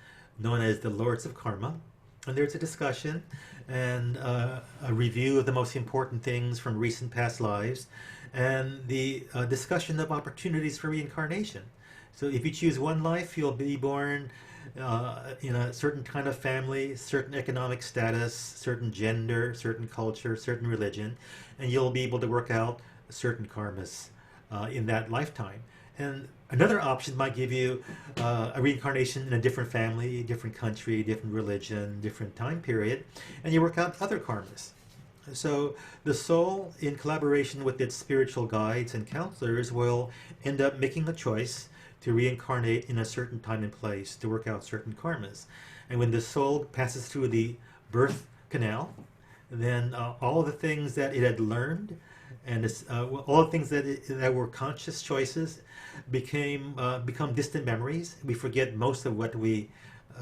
known as the lords of karma. And there's a discussion and a review of the most important things from recent past lives, and the discussion of opportunities for reincarnation. So if you choose one life, you'll be born in a certain kind of family, certain economic status, certain gender, certain culture, certain religion, and you'll be able to work out certain karmas in that lifetime. And another option might give you a reincarnation in a different family, different country, different religion, different time period, and you work out other karmas. So the soul, in collaboration with its spiritual guides and counselors, will end up making a choice to reincarnate in a certain time and place to work out certain karmas. And when the soul passes through the birth canal, then all the things that it had learned and all the things that were conscious choices become distant memories. We forget most of what we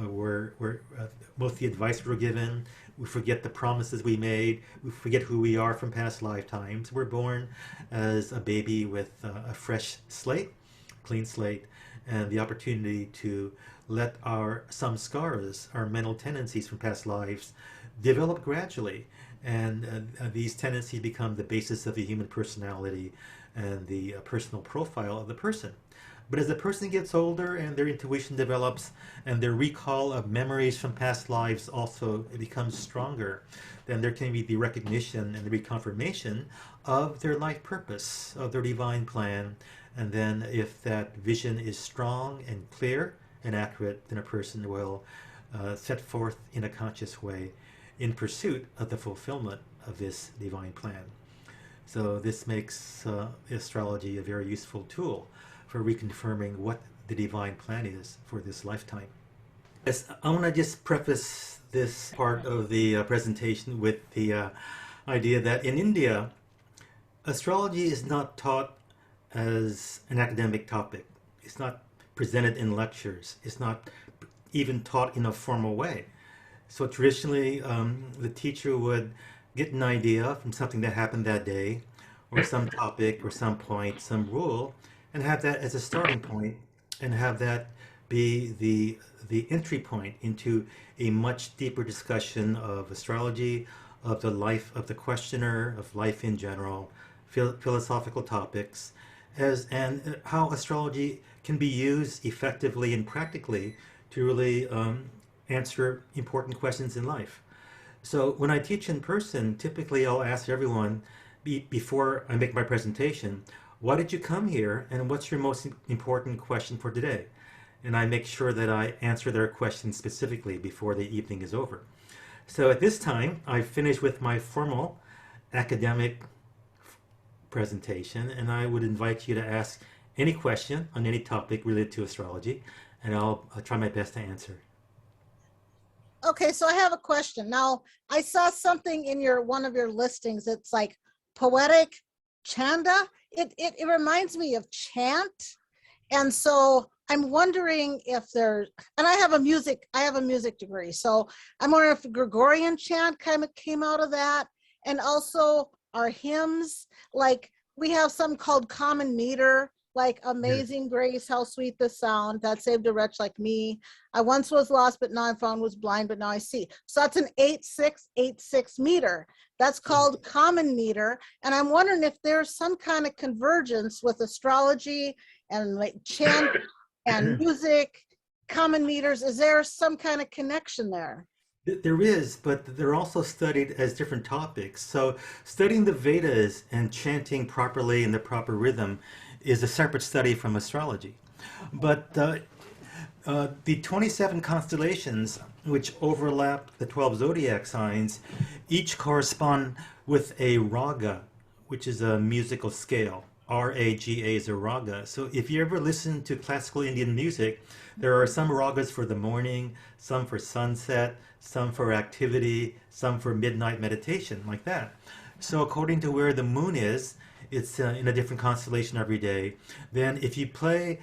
most of the advice we were given. We forget the promises we made. We forget who we are from past lifetimes. We're born as a baby with a fresh slate, clean slate, and the opportunity to let our samskaras, our mental tendencies from past lives, develop gradually. And these tendencies become the basis of the human personality and the personal profile of the person. But as the person gets older and their intuition develops and their recall of memories from past lives also becomes stronger, then there can be the recognition and the reconfirmation of their life purpose, of their divine plan. And then if that vision is strong and clear and accurate, then a person will set forth in a conscious way in pursuit of the fulfillment of this divine plan. So this makes astrology a very useful tool for reconfirming what the divine plan is for this lifetime. Yes, I want to just preface this part of the presentation with the idea that in India, astrology is not taught as an academic topic. It's not presented in lectures. It's not even taught in a formal way. So traditionally, the teacher would get an idea from something that happened that day, or some topic, or some point, some rule, and have that as a starting point, and have that be the entry point into a much deeper discussion of astrology, of the life of the questioner, of life in general, philosophical topics, and how astrology can be used effectively and practically to really answer important questions in life. So when I teach in person, typically I'll ask everyone before I make my presentation, why did you come here and what's your most important question for today? And I make sure that I answer their questions specifically before the evening is over. So at this time, I've finished with my formal academic presentation, and I would invite you to ask any question on any topic related to astrology, and I'll try my best to answer. Okay, so I have a question. Now, I saw something in one of your listings. It's like poetic chanda. It reminds me of chant. And so I'm wondering if there's, and I have a music degree. So I'm wondering if Gregorian chant kind of came out of that. And also our hymns, like we have some called common meter, like Amazing Grace, how sweet the sound that saved a wretch like me. I once was lost, but now I'm found, was blind, but now I see. So that's an 8-6-8-6 meter. That's called common meter. And I'm wondering if there's some kind of convergence with astrology and like chant and music, common meters. Is there some kind of connection there? There is, but they're also studied as different topics. So studying the Vedas and chanting properly in the proper rhythm is a separate study from astrology. But the 27 constellations, which overlap the 12 zodiac signs, each correspond with a raga, which is a musical scale. R-A-G-A is a raga. So if you ever listen to classical Indian music, there are some ragas for the morning, some for sunset, some for activity, some for midnight meditation, like that. So according to where the moon is, it's in a different constellation every day. Then if you play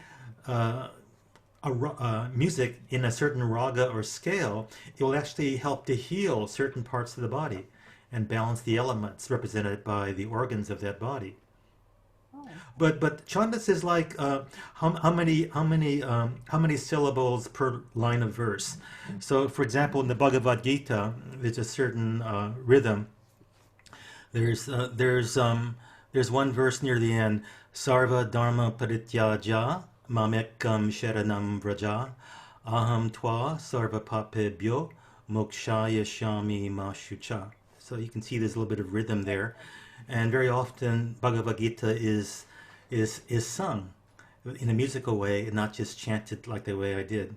music in a certain raga or scale, it will actually help to heal certain parts of the body and balance the elements represented by the organs of that body. But Chandas is like how many syllables per line of verse. So, for example, in the Bhagavad Gita, there's a certain rhythm. There's one verse near the end. Sarva dharma parityaja mamekam sharanam vraja aham twa sarva papebhyo mokshaya shami ma shucha. So you can see there's a little bit of rhythm there. And very often Bhagavad Gita is sung in a musical way and not just chanted like the way I did.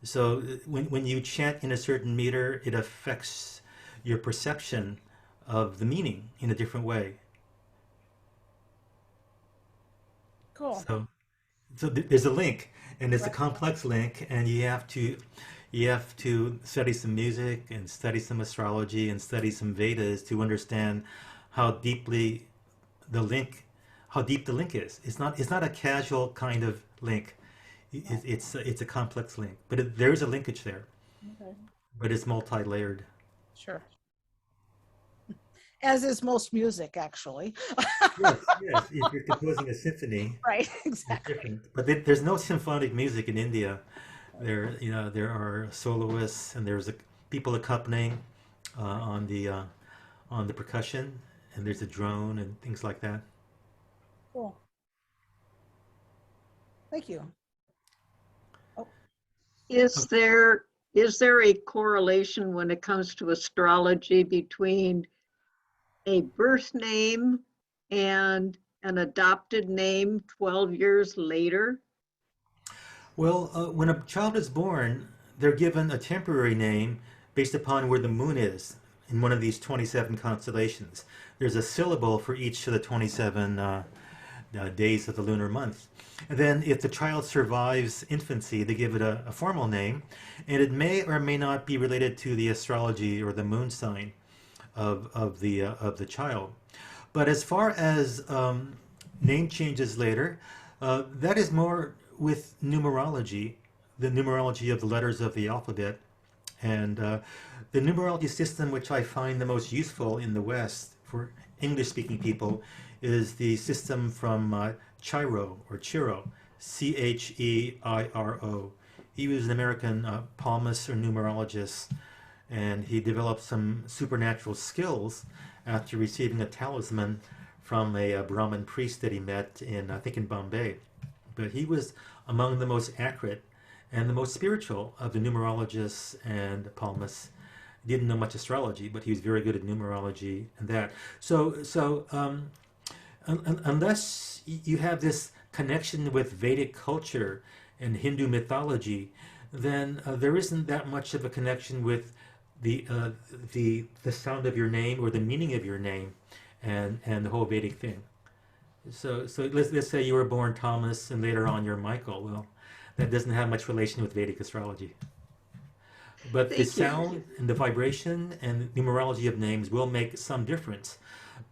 So when you chant in a certain meter, it affects your perception of the meaning in a different way. Cool. So there's a link, and it's a Right. complex link, and you have to study some music and study some astrology and study some Vedas to understand how deeply the link how deep the link is. It's not a casual kind of link. It's a complex link, but there is a linkage there, Okay. but it's multi-layered. Sure. As is most music, actually. Yes, yes. If you're composing a symphony, Right, it's exactly. different. But there's no symphonic music in India. There are soloists and there's people accompanying on the percussion, and there's a drone and things like that. Cool. Thank you. Oh, Is there a correlation when it comes to astrology between a birth name and an adopted name 12 years later? Well, when a child is born, they're given a temporary name based upon where the moon is in one of these 27 constellations. There's a syllable for each of the 27 days of the lunar month. And then if the child survives infancy, they give it a formal name, and it may or may not be related to the astrology or the moon sign of the child. But as far as name changes later, that is more with numerology, the numerology of the letters of the alphabet. And the numerology system which I find the most useful in the West for English-speaking people is the system from Chiro, Cheiro. He was an American palmist or numerologist, and he developed some supernatural skills after receiving a talisman from a Brahmin priest that he met in, I think, in Bombay. But he was among the most accurate and the most spiritual of the numerologists and palmists. He didn't know much astrology, but he was very good at numerology and that. Unless you have this connection with Vedic culture and Hindu mythology, then there isn't that much of a connection with the sound of your name or the meaning of your name and the whole Vedic thing. So let's say you were born Thomas and later on you're Michael. Well, that doesn't have much relation with Vedic astrology. But the Thank you. sound and the vibration and numerology of names will make some difference.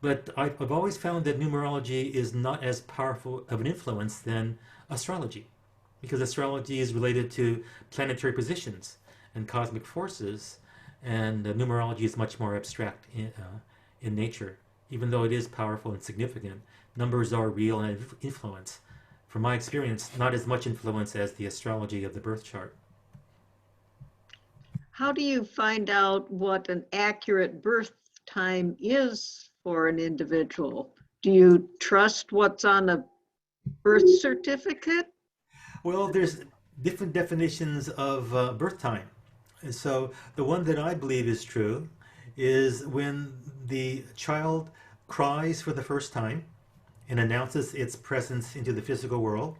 But I've always found that numerology is not as powerful of an influence than astrology, because astrology is related to planetary positions and cosmic forces, and numerology is much more abstract in nature. Even though it is powerful and significant, numbers are real and influence. from my experience, not as much influence as the astrology of the birth chart. How do you find out what an accurate birth time is for an individual? Do you trust what's on a birth certificate? Well, there's different definitions of birth time. And so the one that I believe is true is when the child cries for the first time and announces its presence into the physical world.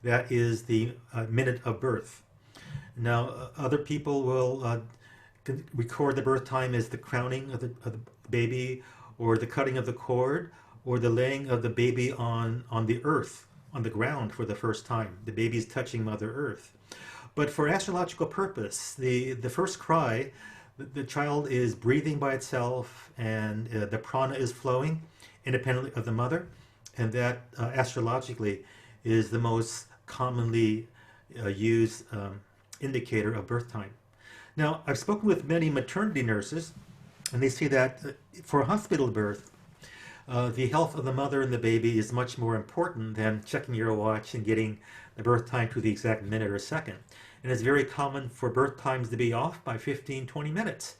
That is the minute of birth. Now, other people will record the birth time as the crowning of the baby, or the cutting of the cord, or the laying of the baby on the earth, on the ground for the first time. The baby's touching Mother Earth. But for astrological purpose, the first cry, the child is breathing by itself, and the prana is flowing independently of the mother, and that astrologically is the most commonly used indicator of birth time. Now, I've spoken with many maternity nurses, and they say that for a hospital birth, the health of the mother and the baby is much more important than checking your watch and getting the birth time to the exact minute or second. And it's very common for birth times to be off by 15, 20 minutes.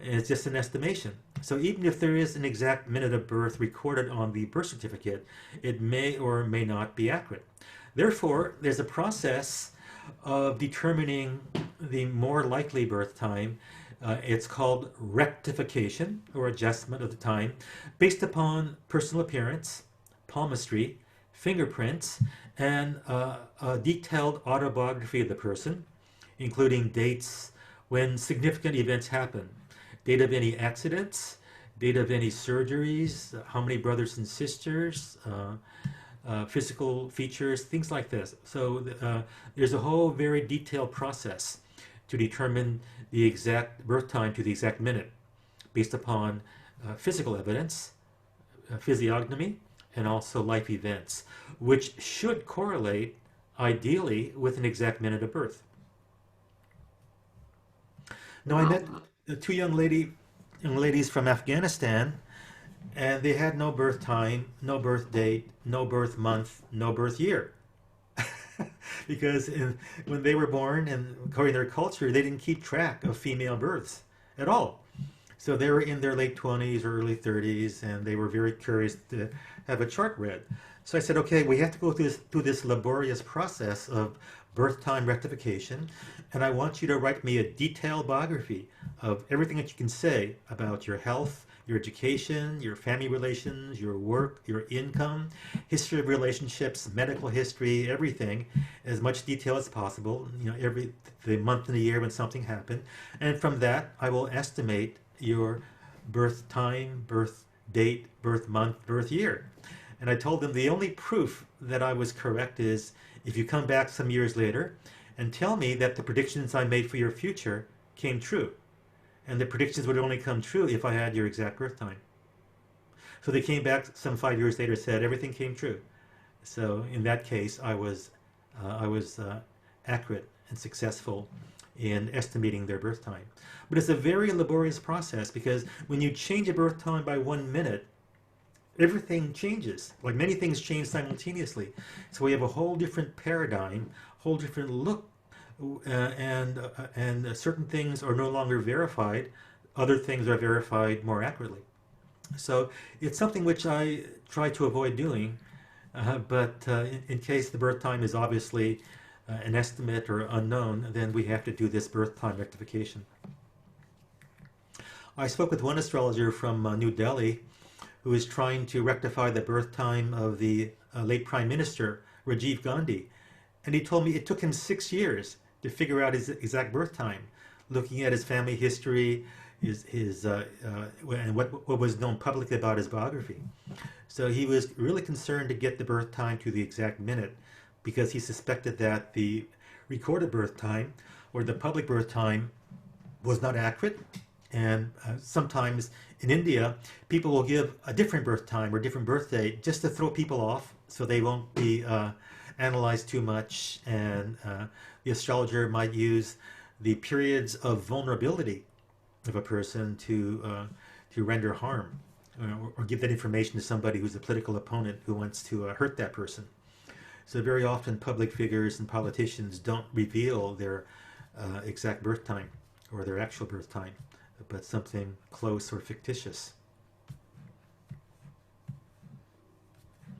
And it's just an estimation. So even if there is an exact minute of birth recorded on the birth certificate, it may or may not be accurate. Therefore, there's a process of determining the more likely birth time. It's called rectification, or adjustment of the time, based upon personal appearance, palmistry, fingerprints, and a detailed autobiography of the person, including dates when significant events happen, date of any accidents, date of any surgeries, how many brothers and sisters, physical features, things like this. So there's a whole very detailed process to determine the exact birth time to the exact minute based upon physical evidence, physiognomy, and also life events, which should correlate ideally with an exact minute of birth. Now, I met two young ladies from Afghanistan, and they had no birth time, no birth date, no birth month, no birth year. Because when they were born, and according to their culture, they didn't keep track of female births at all. So they were in their late 20s or early 30s, and they were very curious to have a chart read. So I said, okay, we have to go through this laborious process of birth time rectification, and I want you to write me a detailed biography of everything that you can say about your health, your education, your family relations, your work, your income, history of relationships, medical history, everything, as much detail as possible, the month and the year when something happened. And from that, I will estimate your birth time, birth date, birth month, birth year. And I told them the only proof that I was correct is if you come back some years later and tell me that the predictions I made for your future came true. And the predictions would only come true if I had your exact birth time. So they came back some 5 years later, said everything came true. So in that case, I was accurate and successful in estimating their birth time. But it's a very laborious process, because when you change a birth time by 1 minute, everything changes. Like many things change simultaneously. So we have a whole different paradigm, whole different look, and certain things are no longer verified. Other things are verified more accurately. So it's something which I try to avoid doing, but in case the birth time is obviously an estimate or unknown, then we have to do this birth time rectification. I spoke with one astrologer from New Delhi who is trying to rectify the birth time of the late Prime Minister, Rajiv Gandhi. And he told me it took him 6 years to figure out his exact birth time, looking at his family history, and what was known publicly about his biography. So he was really concerned to get the birth time to the exact minute, because he suspected that the recorded birth time or the public birth time was not accurate. And sometimes in India, people will give a different birth time or different birth date just to throw people off, so they won't be analyzed too much. And the astrologer might use the periods of vulnerability of a person to render harm, or give that information to somebody who's a political opponent who wants to hurt that person. So very often public figures and politicians don't reveal their exact birth time or their actual birth time, but something close or fictitious.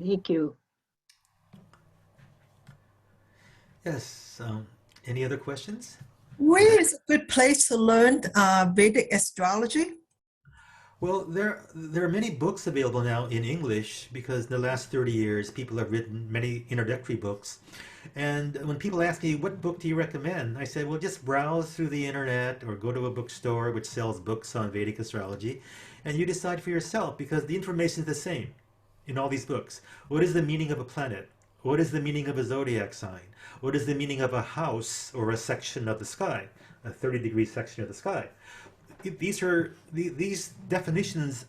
Thank you. Yes. Any other questions? Where is a good place to learn Vedic astrology? Well, there are many books available now in English because in the last 30 years, people have written many introductory books. And when people ask me, what book do you recommend? I say, well, just browse through the internet or go to a bookstore which sells books on Vedic astrology, and you decide for yourself because the information is the same in all these books. What is the meaning of a planet? What is the meaning of a zodiac sign? What is the meaning of a house or a section of the sky, a 30-degree section of the sky? These definitions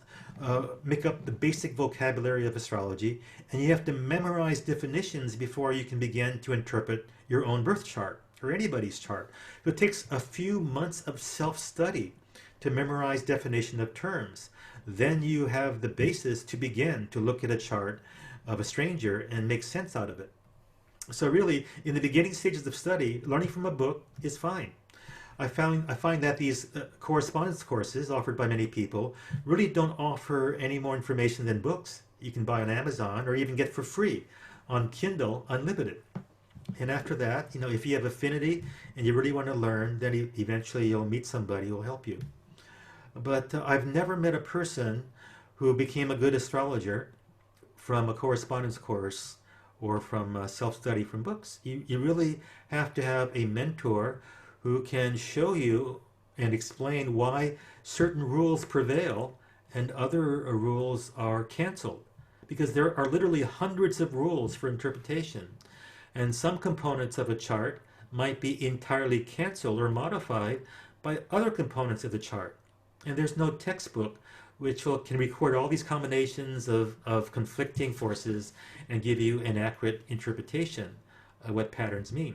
make up the basic vocabulary of astrology, and you have to memorize definitions before you can begin to interpret your own birth chart or anybody's chart. So it takes a few months of self-study to memorize definition of terms. Then you have the basis to begin to look at a chart of a stranger and make sense out of it. So really, in the beginning stages of study, learning from a book is fine. I find that these correspondence courses offered by many people really don't offer any more information than books you can buy on Amazon or even get for free on Kindle Unlimited. And after that, if you have affinity and you really want to learn, then eventually you'll meet somebody who will help you. But I've never met a person who became a good astrologer from a correspondence course or from self-study from books. You really have to have a mentor who can show you and explain why certain rules prevail and other rules are canceled. Because there are literally hundreds of rules for interpretation. And some components of a chart might be entirely canceled or modified by other components of the chart. And there's no textbook which can record all these combinations of conflicting forces and give you an accurate interpretation of what patterns mean.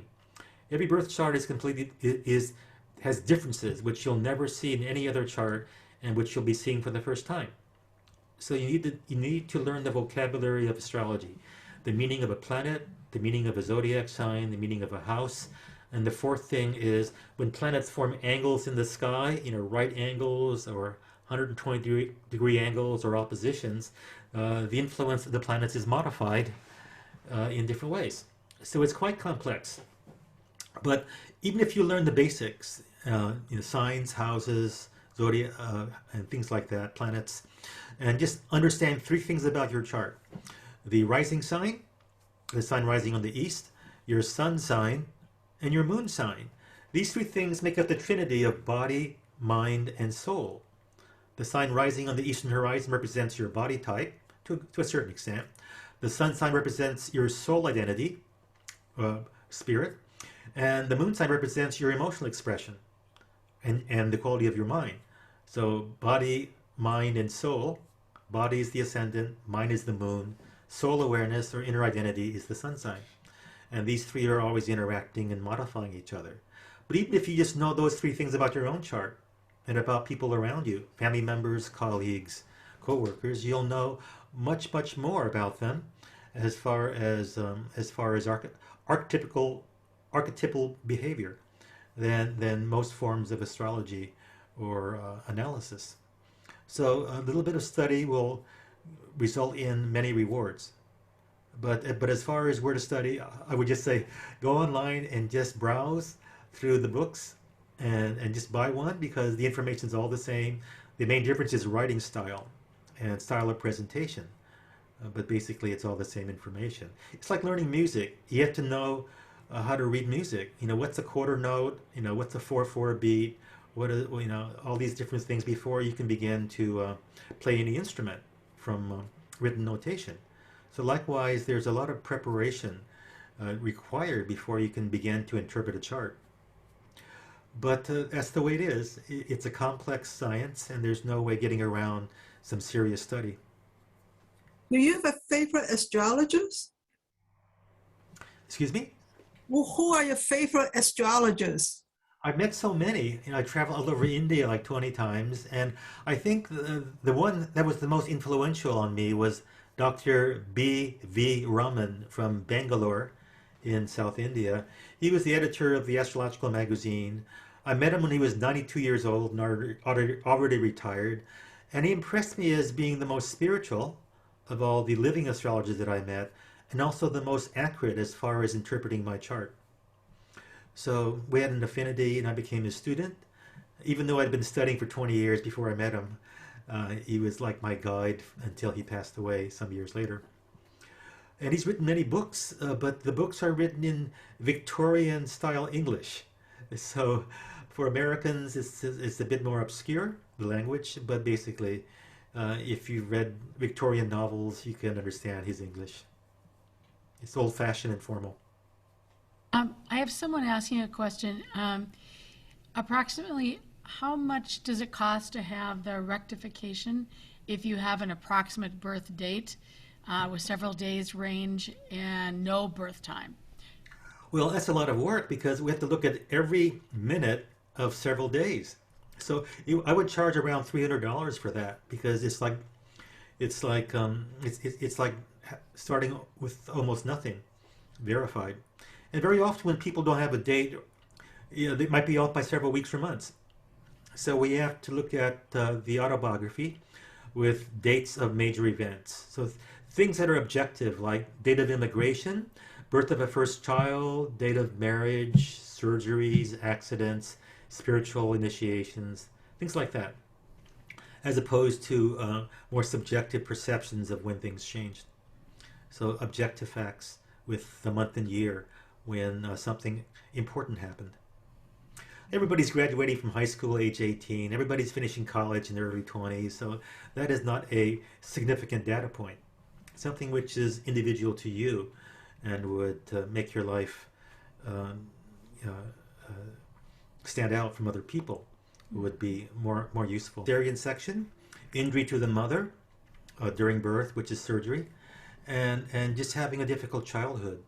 Every birth chart has differences which you'll never see in any other chart and which you'll be seeing for the first time. So you need to learn the vocabulary of astrology, the meaning of a planet, the meaning of a zodiac sign, the meaning of a house. And the fourth thing is when planets form angles in the sky, right angles or 120-degree angles or oppositions, the influence of the planets is modified in different ways. So it's quite complex. But even if you learn the basics, signs, houses, zodiac, and things like that, planets, and just understand three things about your chart: the rising sign, the sign rising on the east, your sun sign, and your moon sign. These three things make up the trinity of body, mind, and soul. The sign rising on the eastern horizon represents your body type to a certain extent. The sun sign represents your soul identity, spirit. And the moon sign represents your emotional expression and the quality of your mind. So body, mind, and soul. Body is the ascendant, mind is the moon, soul awareness or inner identity is the sun sign. And these three are always interacting and modifying each other. But even if you just know those three things about your own chart and about people around you, family members, colleagues, co-workers, you'll know much, much more about them as far as archetypal behavior than most forms of astrology or analysis. So a little bit of study will result in many rewards. But as far as where to study, I would just say go online and just browse through the books and just buy one because the information is all the same. The main difference is writing style and style of presentation. But basically it's all the same information. It's like learning music. You have to know how to read music. What's a quarter note? What's a 4/4 beat? What is, all these different things before you can begin to play any instrument from written notation. So likewise, there's a lot of preparation required before you can begin to interpret a chart. But that's the way it is. It's a complex science, and there's no way getting around some serious study. Do you have a favorite astrologers? Excuse me? Well, who are your favorite astrologers? I've met so many. I traveled all over India like 20 times, and I think the one that was the most influential on me was Dr. B.V. Raman from Bangalore in South India. He was the editor of the Astrological magazine. I met him when he was 92 years old and already retired. And he impressed me as being the most spiritual of all the living astrologers that I met, and also the most accurate as far as interpreting my chart. So we had an affinity, and I became his student. Even though I'd been studying for 20 years before I met him, he was like my guide until he passed away some years later. And he's written many books, but the books are written in Victorian style English. So for Americans, it's a bit more obscure, the language, but basically, if you've read Victorian novels, you can understand his English. It's old-fashioned and formal. I have someone asking a question. Approximately how much does it cost to have the rectification if you have an approximate birth date with several days range and no birth time? Well, that's a lot of work because we have to look at every minute of several days. So I would charge around $300 for that because it's like starting with almost nothing verified. And very often when people don't have a date, they might be off by several weeks or months. So we have to look at the autobiography with dates of major events. So things that are objective, like date of immigration, birth of a first child, date of marriage, surgeries, accidents, spiritual initiations, things like that, as opposed to more subjective perceptions of when things changed. So objective facts with the month and year when something important happened. Everybody's graduating from high school age 18. Everybody's finishing college in their early 20s. So that is not a significant data point. Something which is individual to you and would make your life stand out from other people would be more useful. Cesarean section, injury to the mother during birth, which is surgery, and just having a difficult childhood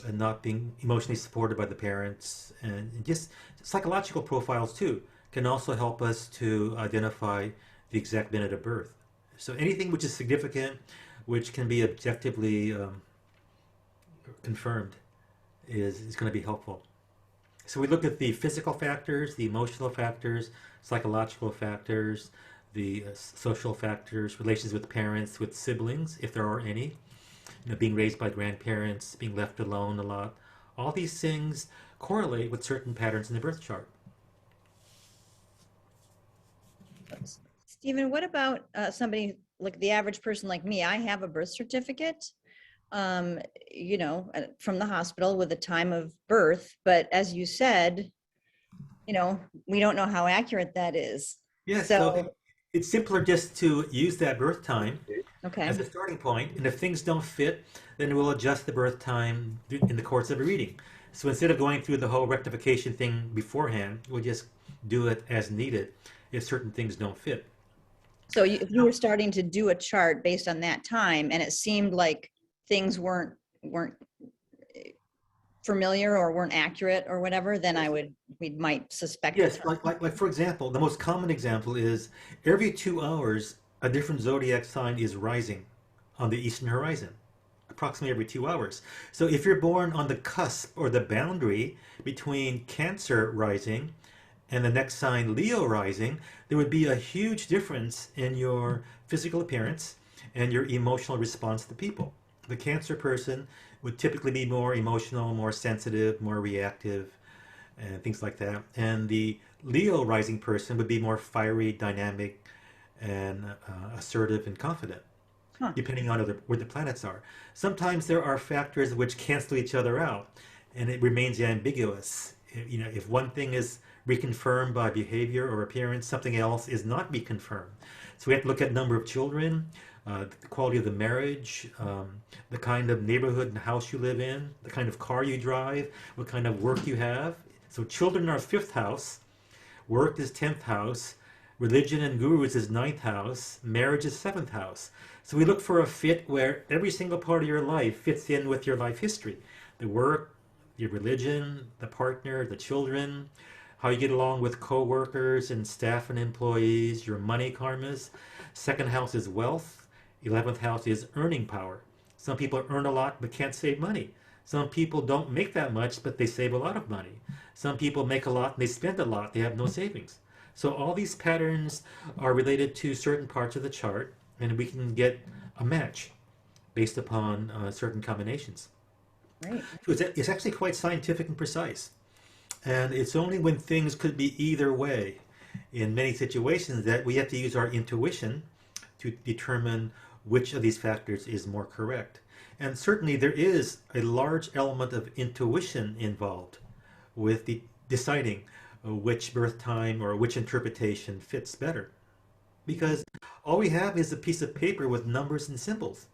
and not being emotionally supported by the parents, and just psychological profiles too can also help us to identify the exact minute of birth. So anything which is significant, which can be objectively confirmed, is going to be helpful. So we look at the physical factors, the emotional factors, psychological factors, the social factors, relations with parents, with siblings, if there are any, being raised by grandparents, being left alone a lot. All these things correlate with certain patterns in the birth chart. Stephen, what about somebody like the average person like me? I have a birth certificate, from the hospital with the time of birth, but as you said, we don't know how accurate that is. Yes, so it's simpler just to use that birth time as a starting point, and if things don't fit, then we'll adjust the birth time in the course of a reading. So instead of going through the whole rectification thing beforehand, we'll just do it as needed if certain things don't fit. So if you were starting to do a chart based on that time, and it seemed like things weren't familiar or weren't accurate or whatever, then we might suspect. Yes, like for example, the most common example is every 2 hours a different zodiac sign is rising on the eastern horizon, approximately every 2 hours. So if you're born on the cusp or the boundary between Cancer rising and the next sign Leo rising, there would be a huge difference in your physical appearance and your emotional response to people. The Cancer person would typically be more emotional, more sensitive, more reactive, and things like that. And the Leo rising person would be more fiery, dynamic, and assertive and confident, depending on where the planets are. Sometimes there are factors which cancel each other out, and it remains ambiguous. If one thing is reconfirmed by behavior or appearance, something else is not reconfirmed. So we have to look at number of children, the quality of the marriage, the kind of neighborhood and house you live in, the kind of car you drive, what kind of work you have. So children are 5th house, work is 10th house, religion and gurus is 9th house, marriage is 7th house. So we look for a fit where every single part of your life fits in with your life history. The work, your religion, the partner, the children, how you get along with co-workers and staff and employees, your money karmas. 2nd house is wealth, 11th house is earning power. Some people earn a lot but can't save money. Some people don't make that much, but they save a lot of money. Some people make a lot and they spend a lot. They have no savings. So all these patterns are related to certain parts of the chart, and we can get a match based upon certain combinations. Right. So it's actually quite scientific and precise. And it's only when things could be either way in many situations that we have to use our intuition to determine which of these factors is more correct. And certainly there is a large element of intuition involved with deciding which birth time or which interpretation fits better. Because all we have is a piece of paper with numbers and symbols,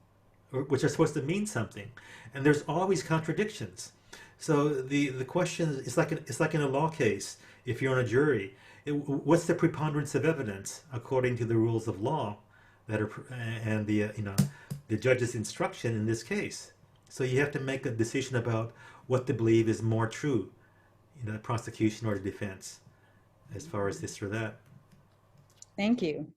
which are supposed to mean something. And there's always contradictions. So the question is like in a law case, if you're on a jury, what's the preponderance of evidence according to the rules of law that are and the judge's instruction in this case? So you have to make a decision about what to believe is more true, the prosecution or the defense, as far as this or that. Thank you.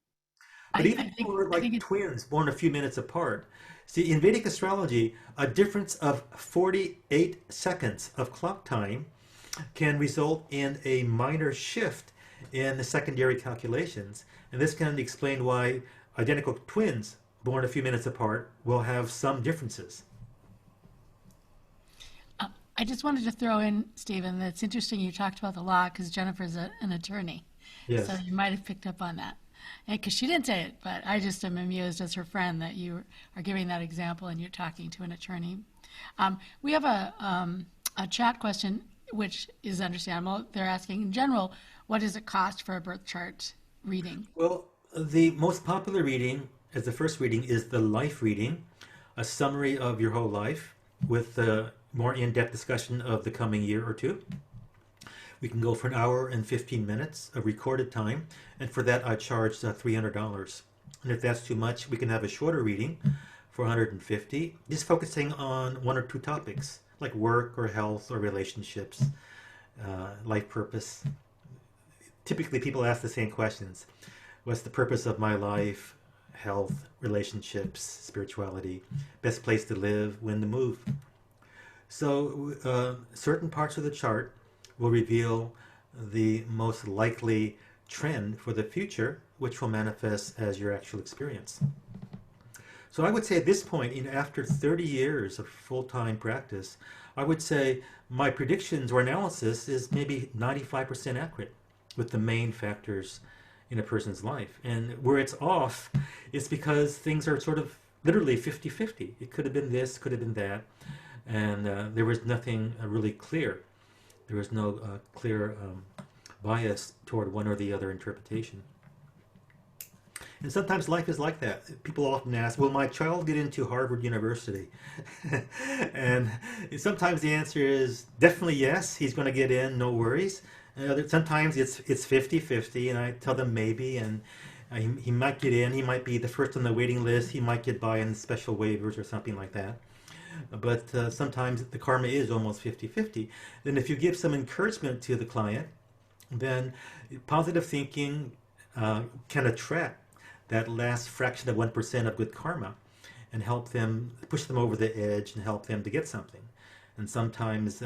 But even for like twins born a few minutes apart, see, in Vedic astrology, a difference of 48 seconds of clock time can result in a minor shift in the secondary calculations. And this can explain why identical twins born a few minutes apart will have some differences. I just wanted to throw in, Stephen, that it's interesting you talked about the law because Jennifer's an attorney. Yes. So you might have picked up on that. Because she didn't say it, but I just am amused as her friend that you are giving that example and you're talking to an attorney. We have a chat question, which is understandable. They're asking, in general, what does it cost for a birth chart reading? Well, the most popular reading, as the first reading, is the life reading, a summary of your whole life with a more in-depth discussion of the coming year or two. We can go for an hour and 15 minutes of recorded time, and for that I charge $300. And if that's too much, we can have a shorter reading for $150, just focusing on one or two topics, like work or health or relationships, life purpose. Typically people ask the same questions. What's the purpose of my life? Health, relationships, spirituality, best place to live, when to move. So certain parts of the chart will reveal the most likely trend for the future, which will manifest as your actual experience. So I would say at this point, after 30 years of full-time practice, I would say my predictions or analysis is maybe 95% accurate with the main factors in a person's life. And where it's off, it's because things are sort of literally 50-50. It could have been this, could have been that, and there was nothing really clear. There was no clear bias toward one or the other interpretation. And sometimes life is like that. People often ask, will my child get into Harvard University? And sometimes the answer is definitely yes, he's going to get in, no worries. And sometimes it's 50-50, and I tell them maybe, and he might get in, he might be the first on the waiting list, he might get by in special waivers or something like that. But sometimes the karma is almost 50-50. Then if you give some encouragement to the client, then positive thinking can attract that last fraction of 1% of good karma and help them, push them over the edge and help them to get something. And sometimes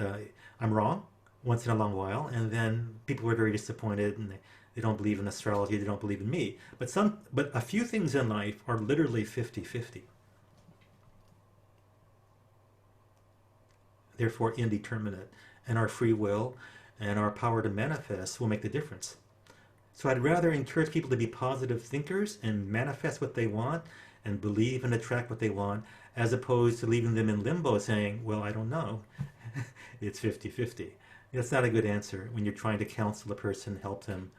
I'm wrong once in a long while, and then people are very disappointed and they don't believe in astrology, they don't believe in me. But a few things in life are literally 50-50. Therefore indeterminate, and our free will and our power to manifest will make the difference. So I'd rather encourage people to be positive thinkers and manifest what they want and believe and attract what they want, as opposed to leaving them in limbo saying, well, I don't know. It's 50-50. That's not a good answer when you're trying to counsel a person, help them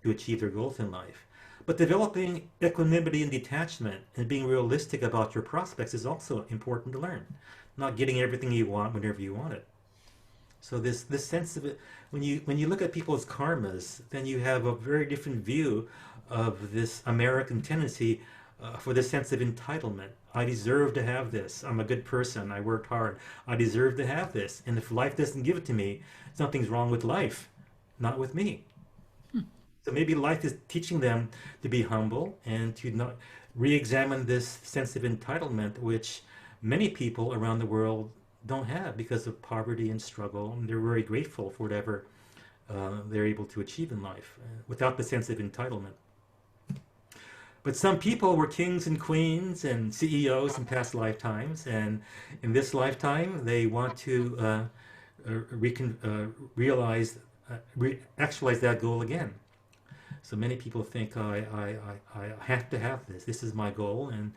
to achieve their goals in life. But developing equanimity and detachment and being realistic about your prospects is also important to learn. Not getting everything you want whenever you want it. So this sense of it, when you look at people's karmas, then you have a very different view of this American tendency for this sense of entitlement. I deserve to have this. I'm a good person. I worked hard. I deserve to have this. And if life doesn't give it to me, something's wrong with life, not with me. So maybe life is teaching them to be humble and to not re-examine this sense of entitlement, which many people around the world don't have because of poverty and struggle. And they're very grateful for whatever they're able to achieve in life without the sense of entitlement. But some people were kings and queens and CEOs in past lifetimes, and in this lifetime, they want to actualize that goal again. So many people think, I have to have this. This is my goal, and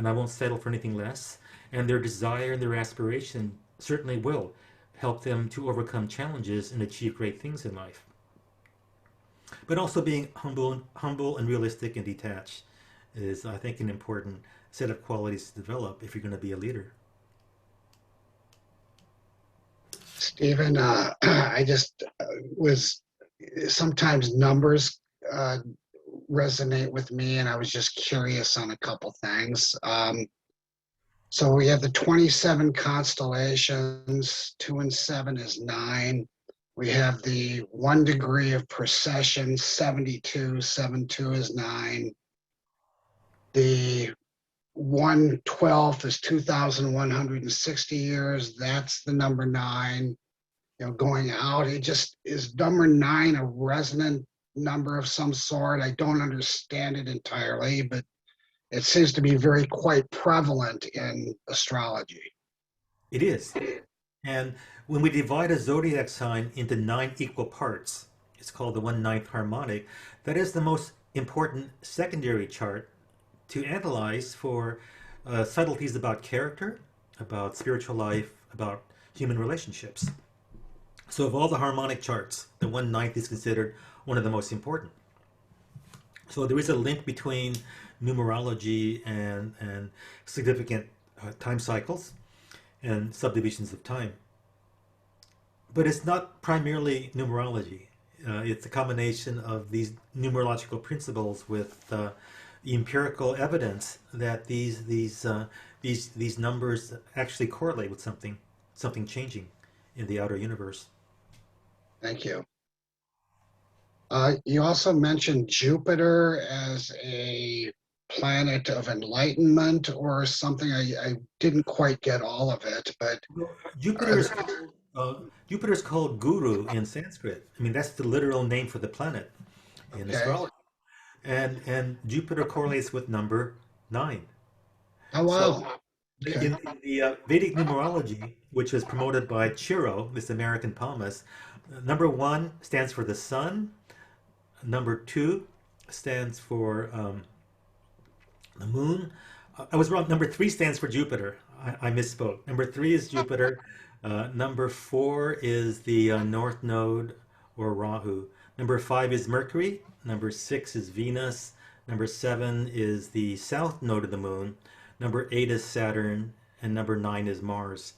I won't settle for anything less. And their desire and their aspiration certainly will help them to overcome challenges and achieve great things in life. But also being humble and realistic and detached is, I think, an important set of qualities to develop if you're going to be a leader. Stephen, I just was, sometimes numbers resonate with me, and I was just curious on a couple things. So we have the 27 constellations, 2 and 7 is 9. We have the 1 degree of procession, 72, 7-2 is 9. The 1/12 is 2,160 years. That's the number 9. You know, going out, it just, is number 9 a resonant number of some sort? I don't understand it entirely, but it seems to be quite prevalent in astrology. It is. And when we divide a zodiac sign into 9 equal parts, it's called the One-Ninth Harmonic. That is the most important secondary chart to analyze for subtleties about character, about spiritual life, about human relationships. So of all the harmonic charts, the 1/9 is considered one of the most important. So there is a link between numerology and significant time cycles and subdivisions of time. But it's not primarily numerology. It's a combination of these numerological principles with the empirical evidence that these numbers actually correlate with something changing in the outer universe. Thank you. You also mentioned Jupiter as a planet of enlightenment or something. I didn't quite get all of it, but Jupiter is called Guru in Sanskrit. I mean, that's the literal name for the planet in okay. astrology. And Jupiter correlates with number 9. Oh, wow. So Okay. in the Vedic numerology, which was promoted by Chiro, this American palmist, number 1 stands for the sun. Number 2 stands for the moon. I was wrong. Number 3 stands for Jupiter. I misspoke. Number 3 is Jupiter. Number 4 is the North Node or Rahu. Number 5 is Mercury. Number 6 is Venus. Number 7 is the South Node of the Moon. Number 8 is Saturn. And number 9 is Mars.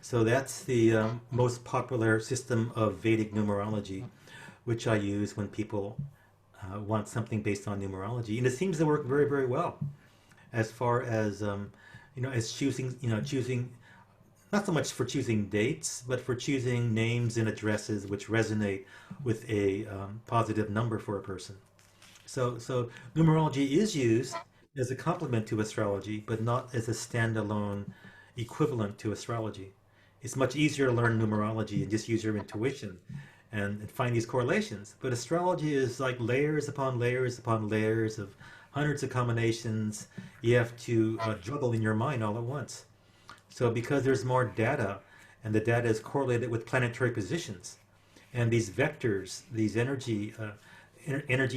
So that's the most popular system of Vedic numerology, which I use when people want something based on numerology. And it seems to work very, very well as far as, as choosing, not so much for choosing dates, but for choosing names and addresses which resonate with a positive number for a person. So numerology is used as a complement to astrology, but not as a standalone equivalent to astrology. It's much easier to learn numerology and just use your intuition and find these correlations. But astrology is like layers upon layers upon layers of hundreds of combinations you have to juggle in your mind all at once. So because there's more data, and the data is correlated with planetary positions, and these vectors, these energy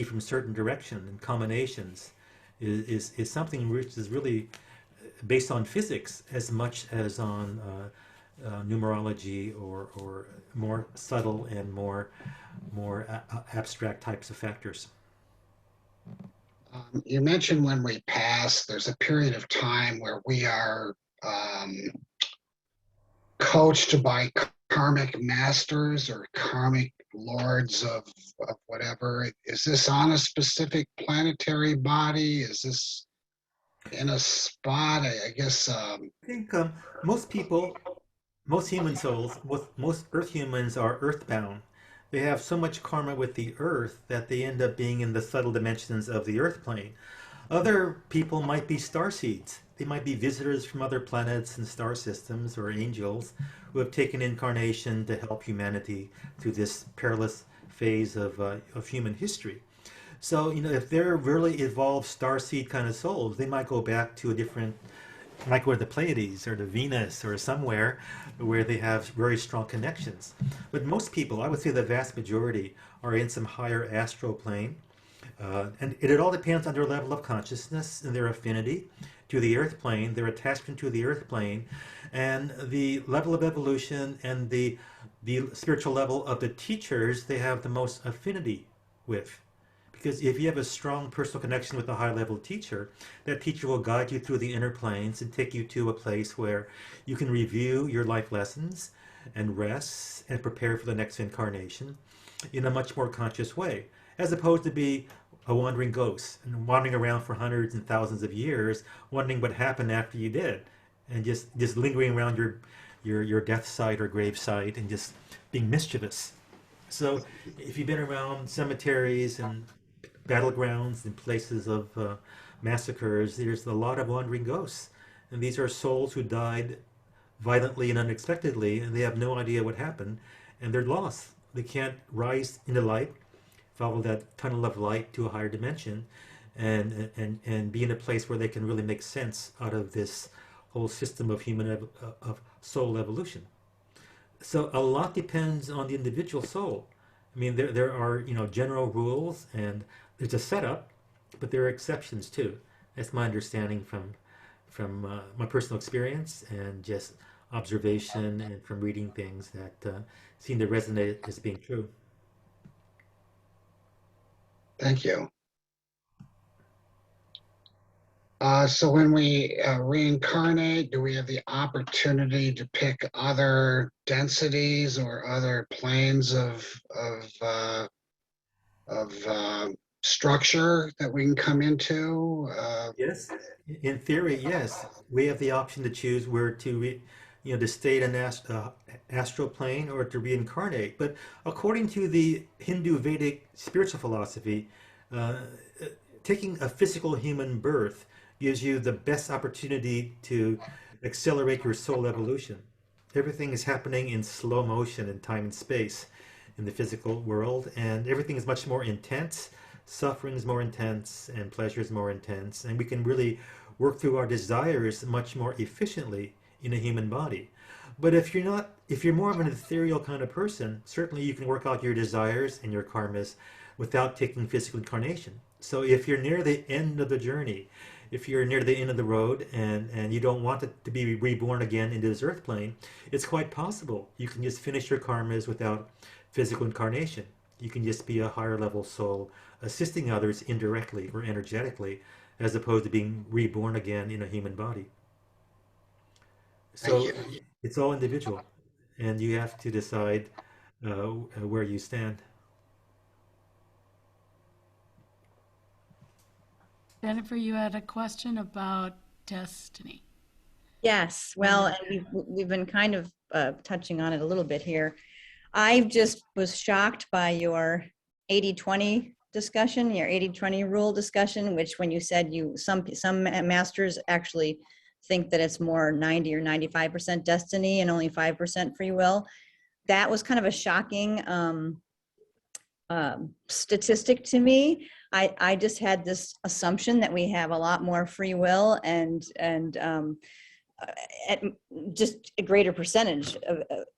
from certain direction and combinations is something which is really based on physics as much as on numerology or more subtle and more abstract types of factors. You mentioned when we pass, there's a period of time where we are coached by karmic masters or karmic lords of whatever. Is this on a specific planetary body? Is this in a spot? I guess. I think most human souls, most Earth humans are earthbound. They have so much karma with the Earth that they end up being in the subtle dimensions of the Earth plane. Other people might be star seeds. They might be visitors from other planets and star systems, or angels who have taken incarnation to help humanity through this perilous phase of human history. So, if they're really evolved starseed kind of souls, they might go back to a different, like where the Pleiades or the Venus or somewhere where they have very strong connections. But most people, I would say the vast majority, are in some higher astral plane. And it all depends on their level of consciousness and their affinity to the earth plane, their attachment to the earth plane, and the level of evolution and the spiritual level of the teachers they have the most affinity with. Because if you have a strong personal connection with a high level teacher, that teacher will guide you through the inner planes and take you to a place where you can review your life lessons and rest and prepare for the next incarnation in a much more conscious way, as opposed to be a wandering ghost and wandering around for hundreds and thousands of years, wondering what happened after you did, and just lingering around your death site or grave site and just being mischievous. So if you've been around cemeteries and battlegrounds and places of massacres, there's a lot of wandering ghosts. And these are souls who died violently and unexpectedly, and they have no idea what happened, and they're lost. They can't rise into light, follow that tunnel of light to a higher dimension, and be in a place where they can really make sense out of this whole system of of soul evolution. So a lot depends on the individual soul. I mean, there are general rules, and there's a setup, but there are exceptions too. That's my understanding from my personal experience and just observation, and from reading things that seem to resonate as being true. Thank you. So when we reincarnate, do we have the opportunity to pick other densities or other planes of structure that we can come into? Yes, in theory, yes. We have the option to choose where to stay in an astral plane or to reincarnate. But according to the Hindu Vedic spiritual philosophy, taking a physical human birth gives you the best opportunity to accelerate your soul evolution. Everything is happening in slow motion in time and space in the physical world, and everything is much more intense. Suffering is more intense, and pleasure is more intense, and we can really work through our desires much more efficiently in a human body. But if you're more of an ethereal kind of person, certainly you can work out your desires and your karmas without taking physical incarnation. So if you're near the end of the journey, if you're near the end of the road and you don't want to be reborn again into this earth plane, it's quite possible you can just finish your karmas without physical incarnation. You can just be a higher level soul assisting others indirectly or energetically, as opposed to being reborn again in a human body. So it's all individual, and you have to decide where you stand. Jennifer, you had a question about destiny. Yes, well, and we've been kind of touching on it a little bit here. I just was shocked by your 80-20 discussion, your 80-20 rule discussion, which when you said some masters actually think that it's more 90 or 95% destiny and only 5% free will. That was kind of a shocking statistic to me. I just had this assumption that we have a lot more free will and at just a greater percentage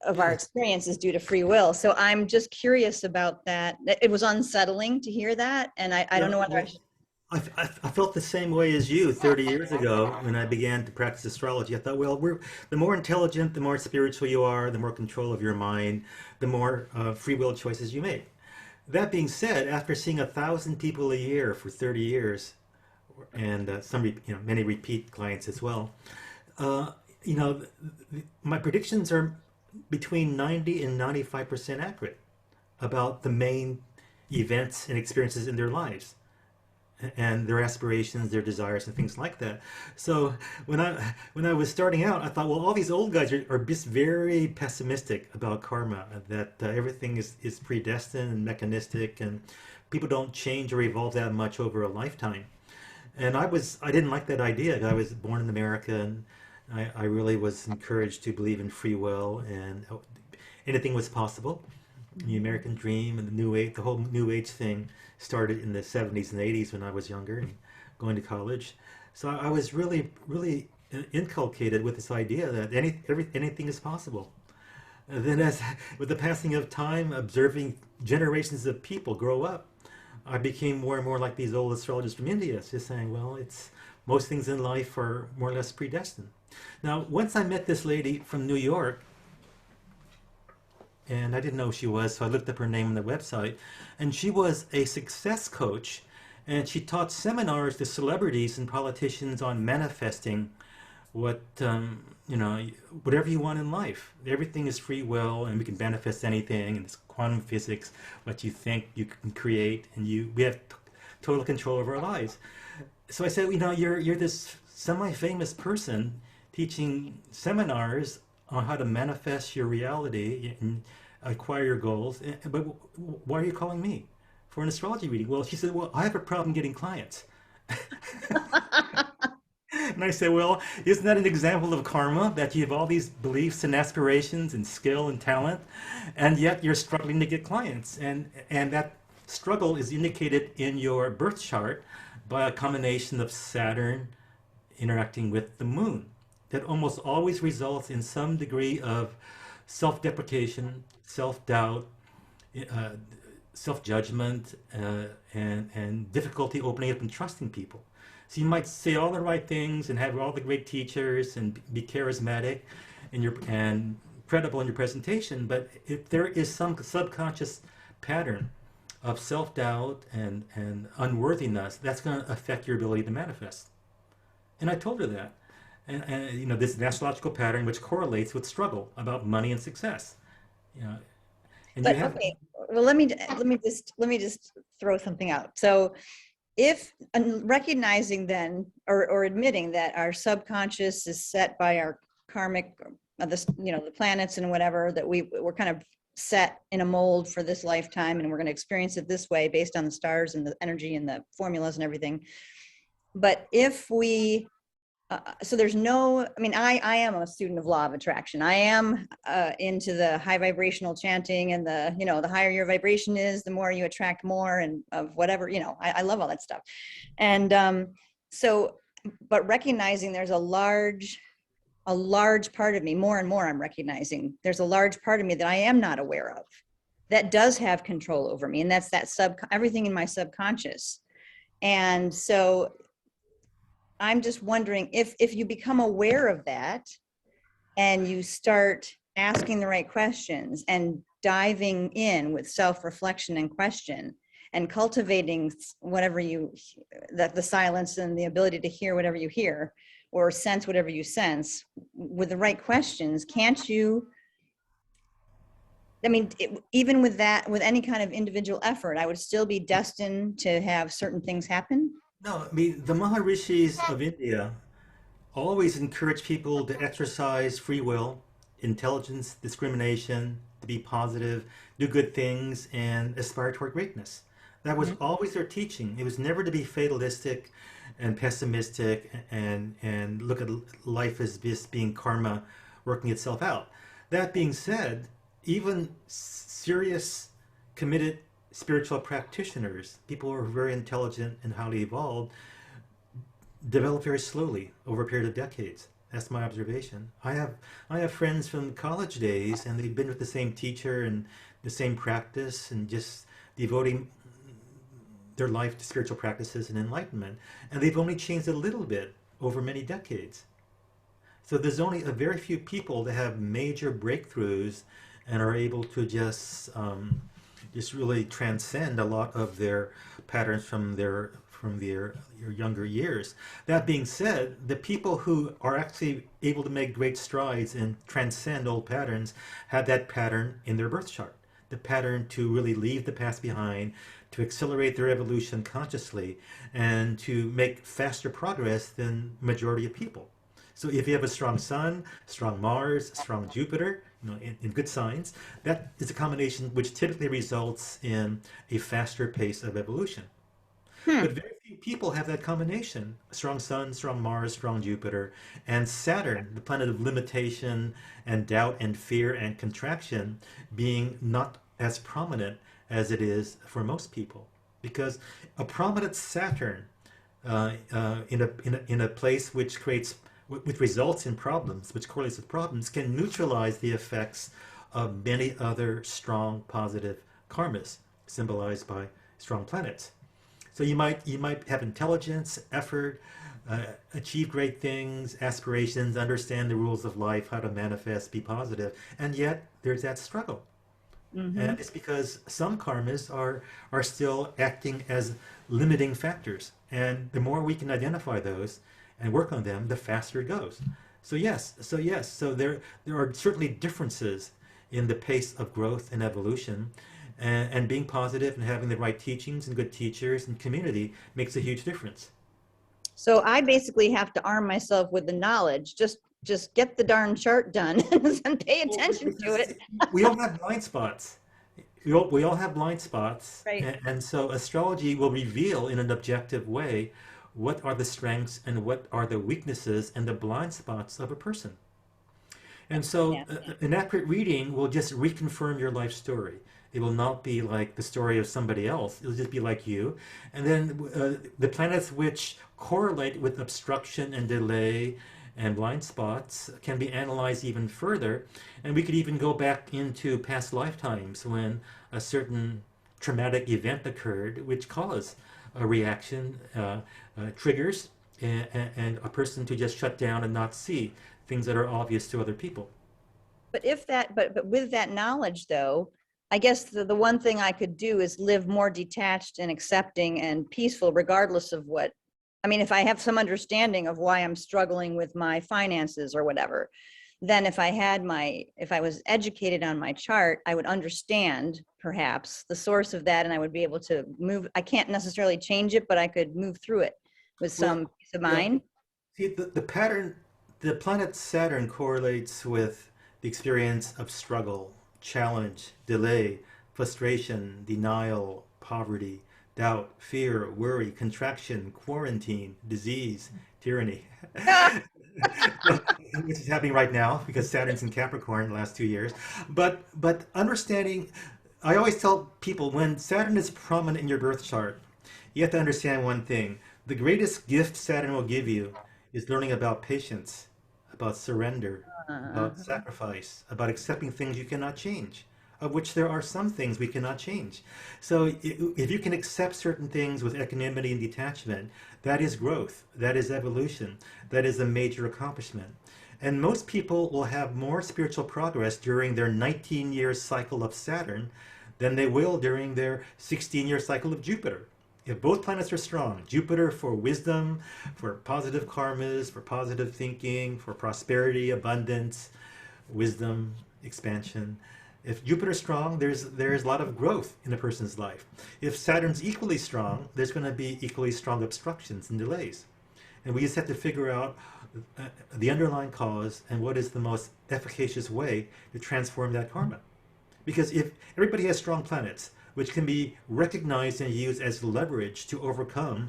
of our experience is due to free will. So I'm just curious about that. It was unsettling to hear that, and I don't know whether I should. I felt the same way as you 30 years ago when I began to practice astrology. I thought, well, the more intelligent, the more spiritual you are, the more control of your mind, the more free will choices you make. That being said, after seeing 1,000 people a year for 30 years, and many repeat clients as well, my predictions are between 90 and 95% accurate about the main events and experiences in their lives and their aspirations, their desires, and things like that. So when I was starting out, I thought, well, all these old guys are just very pessimistic about karma, that everything is predestined and mechanistic, and people don't change or evolve that much over a lifetime. And I didn't like that idea. I was born in America, and I really was encouraged to believe in free will, and anything was possible. The American dream and the New Age, the whole New Age thing started in the 70s and 80s when I was younger and going to college. So I was really, really inculcated with this idea that anything is possible. And then, as with the passing of time, observing generations of people grow up, I became more and more like these old astrologers from India, just saying, well, it's most things in life are more or less predestined. Now, once I met this lady from New York, and I didn't know who she was, so I looked up her name on the website, and she was a success coach, and she taught seminars to celebrities and politicians on manifesting what whatever you want in life. Everything is free will, and we can manifest anything, and it's quantum physics. What you think you can create, and we have total control over our lives. So I said, you're this semi-famous person teaching seminars on how to manifest your reality and acquire your goals. But why are you calling me for an astrology reading? Well, she said, well, I have a problem getting clients. And I said, well, isn't that an example of karma, that you have all these beliefs and aspirations and skill and talent, and yet you're struggling to get clients? And that struggle is indicated in your birth chart by a combination of Saturn interacting with the moon. That almost always results in some degree of self-deprecation, self-doubt, self-judgment, and difficulty opening up and trusting people. So you might say all the right things and have all the great teachers and be charismatic and credible in your presentation, but if there is some subconscious pattern of self-doubt and unworthiness, that's going to affect your ability to manifest. And I told her that. And this is an astrological pattern which correlates with struggle about money and success. And But okay, well, let me just throw something out. So if recognizing then, or admitting that our subconscious is set by our karmic, the planets and whatever, that we're kind of set in a mold for this lifetime, and we're going to experience it this way based on the stars and the energy and the formulas and everything. But if we so there's no, I am a student of law of attraction. I am into the high vibrational chanting, and the higher your vibration is, the more you attract more, and of whatever, I love all that stuff. And but recognizing there's a large part of me, more and more I'm recognizing there's a large part of me that I am not aware of, that does have control over me. And that's everything in my subconscious. And so I'm just wondering if you become aware of that and you start asking the right questions and diving in with self-reflection and question and cultivating whatever the silence and the ability to hear whatever you hear or sense whatever you sense with the right questions, can't you? Even with that, with any kind of individual effort, I would still be destined to have certain things happen. No, the Maharishis of India always encourage people to exercise free will, intelligence, discrimination, to be positive, do good things, and aspire toward greatness. That was always their teaching. It was never to be fatalistic and pessimistic and look at life as just being karma working itself out. That being said, even serious, committed spiritual practitioners, people who are very intelligent and highly evolved, develop very slowly over a period of decades. That's my observation. I have friends from college days, and they've been with the same teacher and the same practice, and just devoting their life to spiritual practices and enlightenment. And they've only changed a little bit over many decades. So there's only a very few people that have major breakthroughs and are able to just really transcend a lot of their patterns from their younger years. That being said, the people who are actually able to make great strides and transcend old patterns have that pattern in their birth chart. The pattern to really leave the past behind, to accelerate their evolution consciously, and to make faster progress than majority of people. So if you have a strong Sun, strong Mars, strong Jupiter, in good signs, that is a combination which typically results in a faster pace of evolution. But very few few people have that combination: strong Sun, strong Mars, strong Jupiter, and Saturn, the planet of limitation and doubt and fear and contraction, being not as prominent as it is for most people. Because a prominent Saturn in a place which results in problems, which correlates with problems, can neutralize the effects of many other strong positive karmas symbolized by strong planets. So you might have intelligence, effort, achieve great things, aspirations, understand the rules of life, how to manifest, be positive, and yet there's that struggle. And it's because some karmas are still acting as limiting factors. And the more we can identify those and work on them, the faster it goes. So there are certainly differences in the pace of growth and evolution. And being positive and having the right teachings and good teachers and community makes a huge difference. So I basically have to arm myself with the knowledge. Just get the darn chart done and pay attention to it. We all have blind spots. We all have blind spots. Right. And so astrology will reveal in an objective way what are the strengths and what are the weaknesses and the blind spots of a person. And so an accurate reading will just reconfirm your life story. It will not be like the story of somebody else. It'll just be like you. And then the planets which correlate with obstruction and delay and blind spots can be analyzed even further. And we could even go back into past lifetimes when a certain traumatic event occurred, which caused a reaction, triggers, and a person to just shut down and not see things that are obvious to other people. But with that knowledge, though, I guess the one thing I could do is live more detached and accepting and peaceful, regardless of what, I mean, if I have some understanding of why I'm struggling with my finances or whatever, then if I was educated on my chart, I would understand perhaps the source of that, and I would be able to move. I can't necessarily change it, but I could move through it with some peace of mind. See, the pattern, the planet Saturn correlates with the experience of struggle, challenge, delay, frustration, denial, poverty, doubt, fear, worry, contraction, quarantine, disease, tyranny. Which is happening right now because Saturn's in Capricorn the last 2 years. But understanding, I always tell people when Saturn is prominent in your birth chart, you have to understand one thing. The greatest gift Saturn will give you is learning about patience, about surrender, about sacrifice, about accepting things you cannot change, of which there are some things we cannot change. So if you can accept certain things with equanimity and detachment, that is growth, that is evolution, that is a major accomplishment. And most people will have more spiritual progress during their 19-year cycle of Saturn than they will during their 16-year cycle of Jupiter. If both planets are strong, Jupiter for wisdom, for positive karmas, for positive thinking, for prosperity, abundance, wisdom, expansion. If Jupiter's strong, there's a lot of growth in a person's life. If Saturn's equally strong, there's going to be equally strong obstructions and delays. And we just have to figure out the underlying cause and what is the most efficacious way to transform that karma. Because if everybody has strong planets, which can be recognized and used as leverage to overcome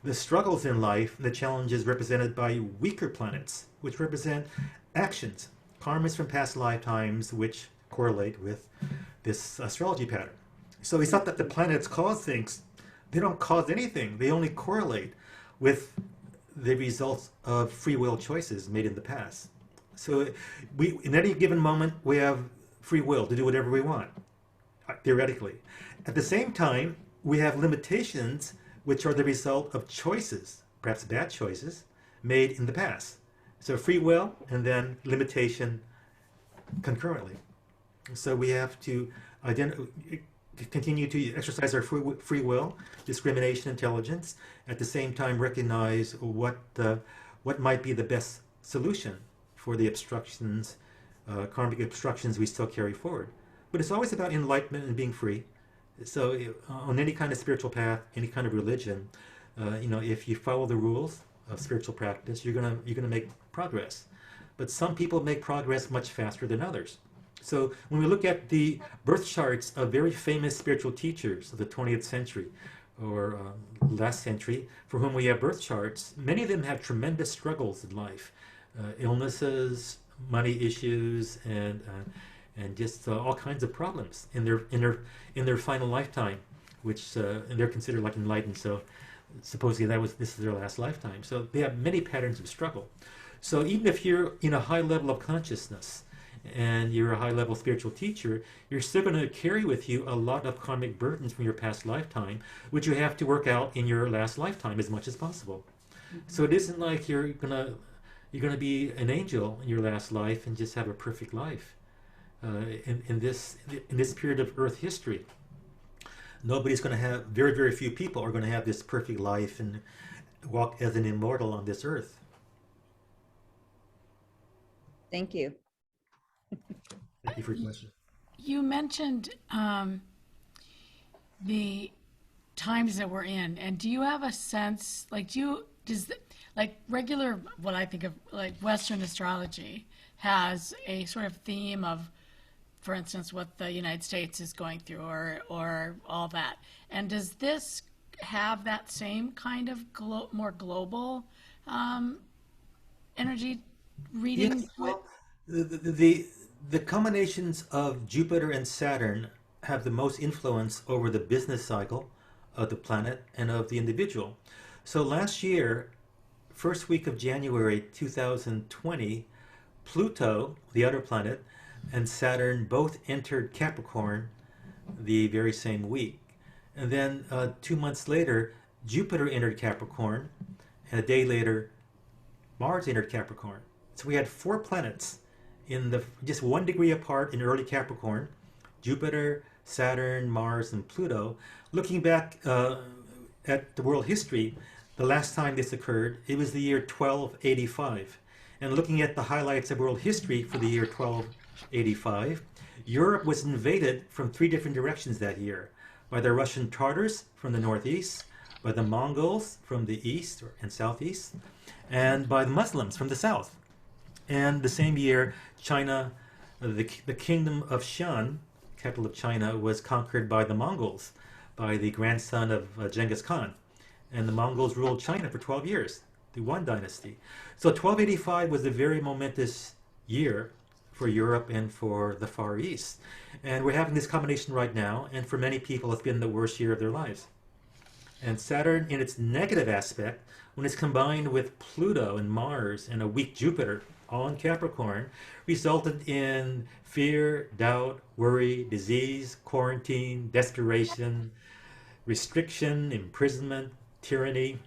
the struggles in life, the challenges represented by weaker planets, which represent actions, karmas from past lifetimes, which correlate with this astrology pattern. So it's not that the planets cause things. They don't cause anything. They only correlate with the results of free will choices made in the past. So in any given moment, we have free will to do whatever we want, theoretically. At the same time, we have limitations which are the result of choices, perhaps bad choices, made in the past. So free will and then limitation concurrently. So we have to continue to exercise our free will, discrimination, intelligence, at the same time recognize what might be the best solution for the obstructions, karmic obstructions we still carry forward. But it's always about enlightenment and being free. So on any kind of spiritual path, any kind of religion, if you follow the rules of spiritual practice, you're gonna make progress. But some people make progress much faster than others. So when we look at the birth charts of very famous spiritual teachers of the 20th century, or last century, for whom we have birth charts, many of them have tremendous struggles in life, illnesses, money issues, and just all kinds of problems in their final lifetime, which and they're considered like enlightened. So supposedly this is their last lifetime. So they have many patterns of struggle. So even if you're in a high level of consciousness and you're a high level spiritual teacher, you're still going to carry with you a lot of karmic burdens from your past lifetime, which you have to work out in your last lifetime as much as possible. So it isn't like you're gonna be an angel in your last life and just have a perfect life. In this period of Earth history, nobody's going to have, very few people are going to have this perfect life and walk as an immortal on this earth. Thank you. Thank you for your question. You mentioned the times that we're in, and do you have a sense, like, like regular, what I think of like Western astrology has a sort of theme of, for instance, what the United States is going through, or all that. And does this have that same kind of more global energy reading? Yes, well, the combinations of Jupiter and Saturn have the most influence over the business cycle of the planet and of the individual. So last year, first week of January 2020, Pluto, the outer planet, and Saturn both entered Capricorn the very same week. And then 2 months later, Jupiter entered Capricorn, and a day later, Mars entered Capricorn. So we had 4 planets in just 1 degree apart in early Capricorn: Jupiter, Saturn, Mars, and Pluto. Looking back at the world history, the last time this occurred, it was the year 1285. And looking at the highlights of world history for the year 1285, Europe was invaded from 3 different directions that year: by the Russian Tartars from the northeast, by the Mongols from the east and southeast, and by the Muslims from the south. And the same year, China, the kingdom of Shan, capital of China, was conquered by the Mongols, by the grandson of Genghis Khan. And the Mongols ruled China for 12 years, the Yuan dynasty. So 1285 was a very momentous year for Europe and for the Far East. And we're having this combination right now, and for many people it's been the worst year of their lives. And Saturn, in its negative aspect, when it's combined with Pluto and Mars and a weak Jupiter, all in Capricorn, resulted in fear, doubt, worry, disease, quarantine, desperation, restriction, imprisonment, tyranny,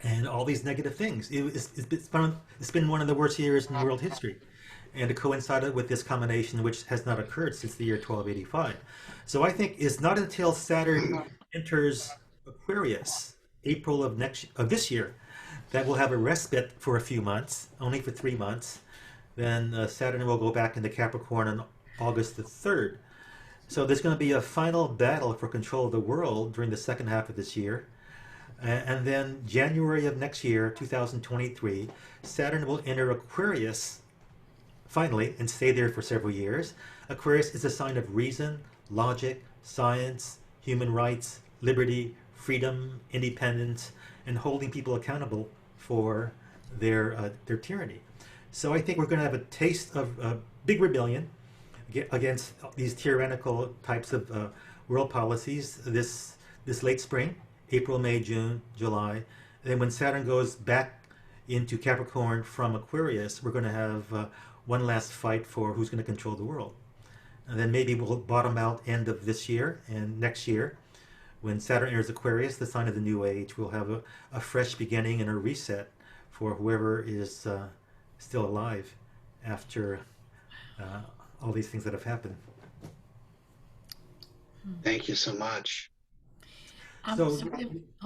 and all these negative things. It's been one of the worst years in world history. And it coincided with this combination, which has not occurred since the year 1285. So I think it's not until Saturn enters Aquarius, April of this year, that we'll have a respite for a few months, only for 3 months. Then Saturn will go back into Capricorn on August the 3rd. So there's going to be a final battle for control of the world during the second half of this year. And then January of next year, 2023, Saturn will enter Aquarius finally and stay there for several years. Aquarius is a sign of reason, logic, science, human rights, liberty, freedom, independence, and holding people accountable for their tyranny. So I think we're going to have a taste of big rebellion against these tyrannical types of world policies this late spring, April, May, June, July. And then when Saturn goes back into Capricorn from Aquarius, we're going to have one last fight for who's going to control the world. And then maybe we'll bottom out end of this year, and next year, when Saturn enters Aquarius, the sign of the new age, we'll have a fresh beginning and a reset for whoever is still alive after all these things that have happened. Thank you so much. So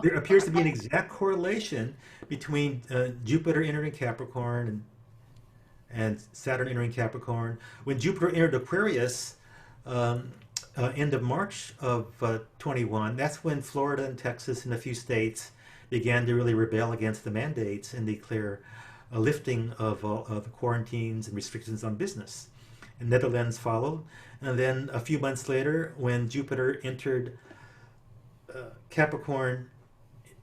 there appears to be an exact correlation between Jupiter entering Capricorn and Saturn entering Capricorn. When Jupiter entered Aquarius, end of March of 21, that's when Florida and Texas and a few states began to really rebel against the mandates and declare a lifting of the quarantines and restrictions on business. And Netherlands followed. And then a few months later, when Jupiter entered Capricorn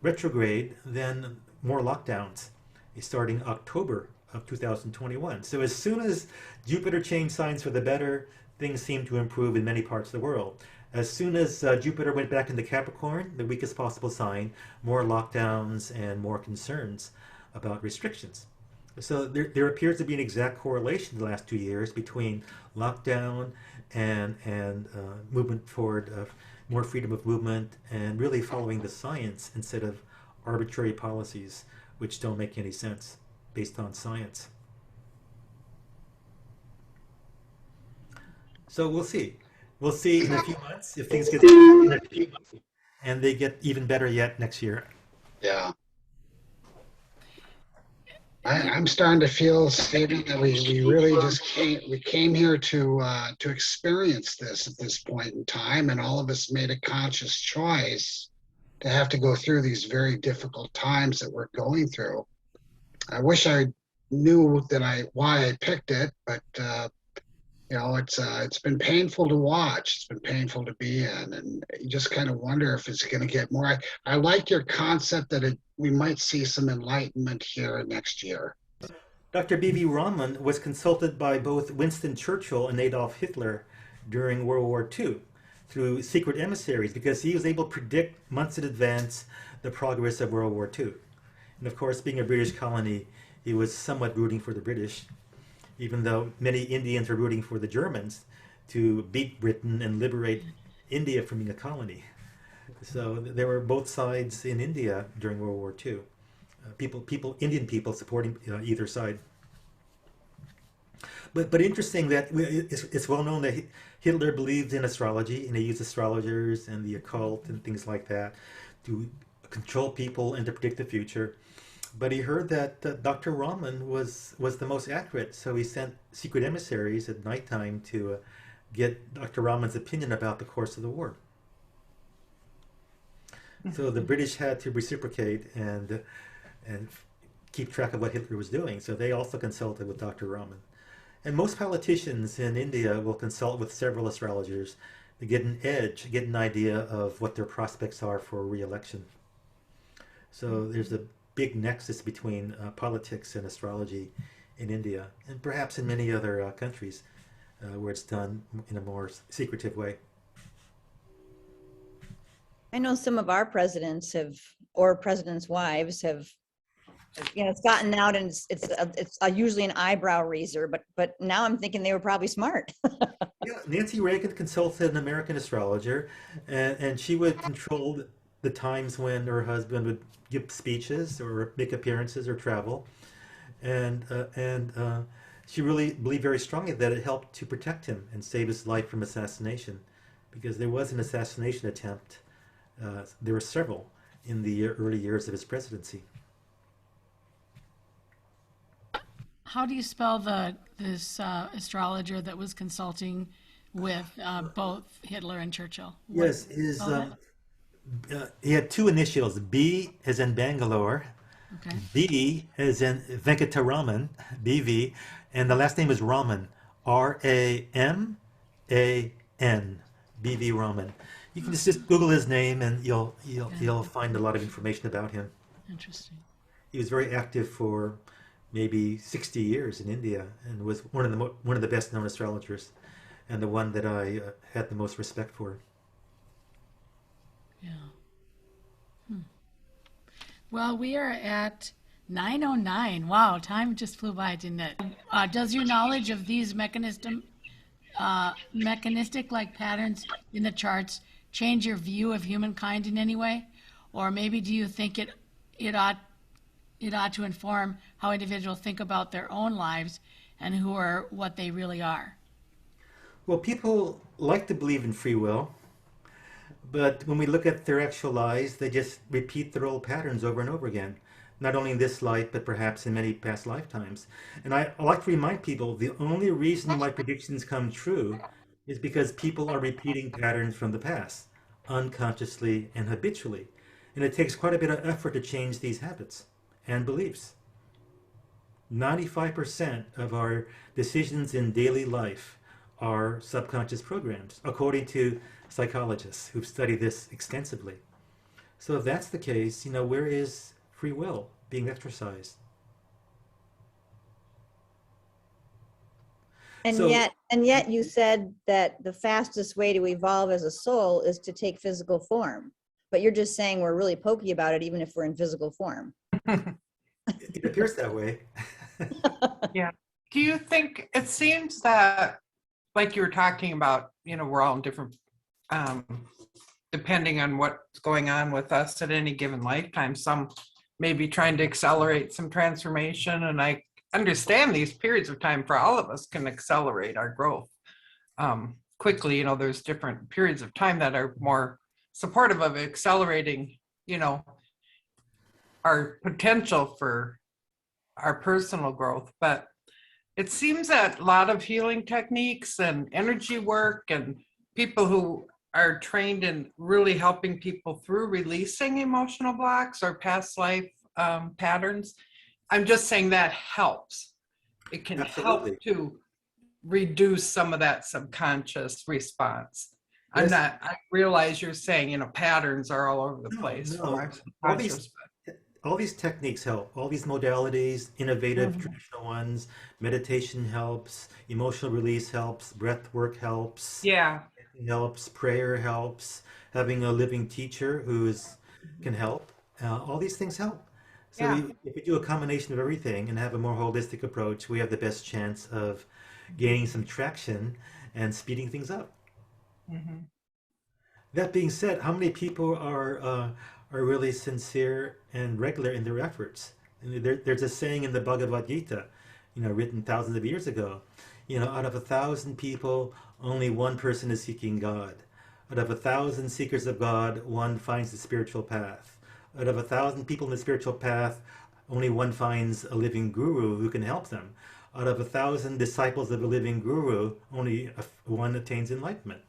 retrograde, then more lockdowns starting October of 2021. So as soon as Jupiter changed signs for the better, things seem to improve in many parts of the world. As soon as Jupiter went back into Capricorn, the weakest possible sign, more lockdowns and more concerns about restrictions. So there appears to be an exact correlation the last 2 years between lockdown and movement toward more freedom of movement and really following the science instead of arbitrary policies which don't make any sense based on science. So we'll see. We'll see in a few months if things get in a few months, and they get even better yet next year. Yeah. I'm starting to feel, Stephen, that we really just came here to experience this at this point in time, and all of us made a conscious choice to have to go through these very difficult times that we're going through. I wish I knew why I picked it, but it's been painful to watch. It's been painful to be in, and you just kind of wonder if it's going to get more. I like your concept that we might see some enlightenment here next year. Dr. B.V. Raman was consulted by both Winston Churchill and Adolf Hitler during World War II through secret emissaries because he was able to predict months in advance the progress of World War II. And of course, being a British colony, he was somewhat rooting for the British, even though many Indians were rooting for the Germans to beat Britain and liberate India from being a colony. So there were both sides in India during World War II. Indian people supporting either side. But interesting that it's well known that Hitler believed in astrology and he used astrologers and the occult and things like that to control people and to predict the future. But he heard that Dr. Raman was the most accurate, so he sent secret emissaries at nighttime to get Dr. Raman's opinion about the course of the war. So the British had to reciprocate and keep track of what Hitler was doing. So they also consulted with Dr. Raman. And most politicians in India will consult with several astrologers to get an edge, get an idea of what their prospects are for re-election. So there's a big nexus between politics and astrology in India, and perhaps in many other countries where it's done in a more secretive way. I know some of our presidents or presidents' wives have, it's gotten out and it's usually an eyebrow raiser, but now I'm thinking they were probably smart. Yeah, Nancy Reagan consulted an American astrologer, and she would control the times when her husband would give speeches or make appearances or travel, and she really believed very strongly that it helped to protect him and save his life from assassination, because there was an assassination attempt. There were several in the early years of his presidency. How do you spell this astrologer that was consulting with both Hitler and Churchill? Yes, he had two initials, B as in Bangalore, Okay. B as in Venkataraman, BV, and the last name is Raman, Raman, BV Raman. You can just Google his name and you'll find a lot of information about him. Interesting. He was very active for maybe 60 years in India and was one of the best known astrologers and the one that I had the most respect for. Yeah. Well, we are at 9:09. Wow, time just flew by, didn't it? Does your knowledge of these mechanistic-like patterns in the charts change your view of humankind in any way? Or maybe do you think it ought to inform how individuals think about their own lives and who are what they really are? Well, people like to believe in free will, but when we look at their actual lives, they just repeat their old patterns over and over again, not only in this life, but perhaps in many past lifetimes. And I like to remind people the only reason my predictions come true is because people are repeating patterns from the past, unconsciously and habitually. And it takes quite a bit of effort to change these habits and beliefs. 95% of our decisions in daily life are subconscious programs, according to psychologists who've studied this extensively. So if that's the case, where is free will being exercised? And So yet you said that the fastest way to evolve as a soul is to take physical form. But you're just saying we're really pokey about it, even if we're in physical form. it appears that way. Yeah. Do you think it seems that, like you were talking about, we're all in different, depending on what's going on with us at any given lifetime, some may be trying to accelerate some transformation. And I understand these periods of time for all of us can accelerate our growth quickly. There's different periods of time that are more supportive of accelerating, our potential for our personal growth. But it seems that a lot of healing techniques and energy work and people who are trained in really helping people through releasing emotional blocks or past life patterns, I'm just saying that helps. It can Absolutely. help to reduce some of that subconscious response. Yes. I realize you're saying, patterns are all over the No, place no. from our All subconscious. these techniques help. All these modalities, innovative, Mhm. traditional ones. Meditation helps. Emotional release helps. Breath work helps. Yeah. Helps. Prayer helps. Having a living teacher can help. All these things help. So Yeah. if we do a combination of everything and have a more holistic approach, we have the best chance of gaining some traction and speeding things up. Mhm. That being said, how many people are really sincere and regular in their efforts? And there's a saying in the Bhagavad Gita, written thousands of years ago. Out of 1,000 people, only one person is seeking God. Out of 1,000 seekers of God, one finds the spiritual path. Out of 1,000 people in the spiritual path, only one finds a living guru who can help them. Out of 1,000 disciples of a living guru, only one attains enlightenment.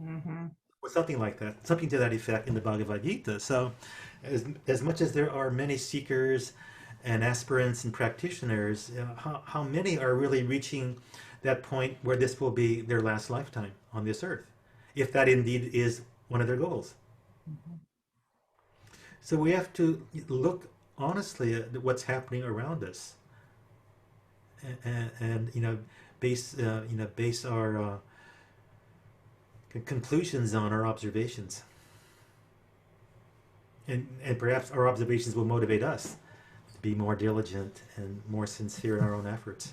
Mhm. Or something like that, something to that effect in the Bhagavad Gita. So, as much as there are many seekers and aspirants and practitioners, how many are really reaching that point where this will be their last lifetime on this earth, if that indeed is one of their goals? So we have to look honestly at what's happening around us, and base our conclusions on our observations. And perhaps our observations will motivate us to be more diligent and more sincere in our own efforts.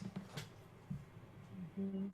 Mhm.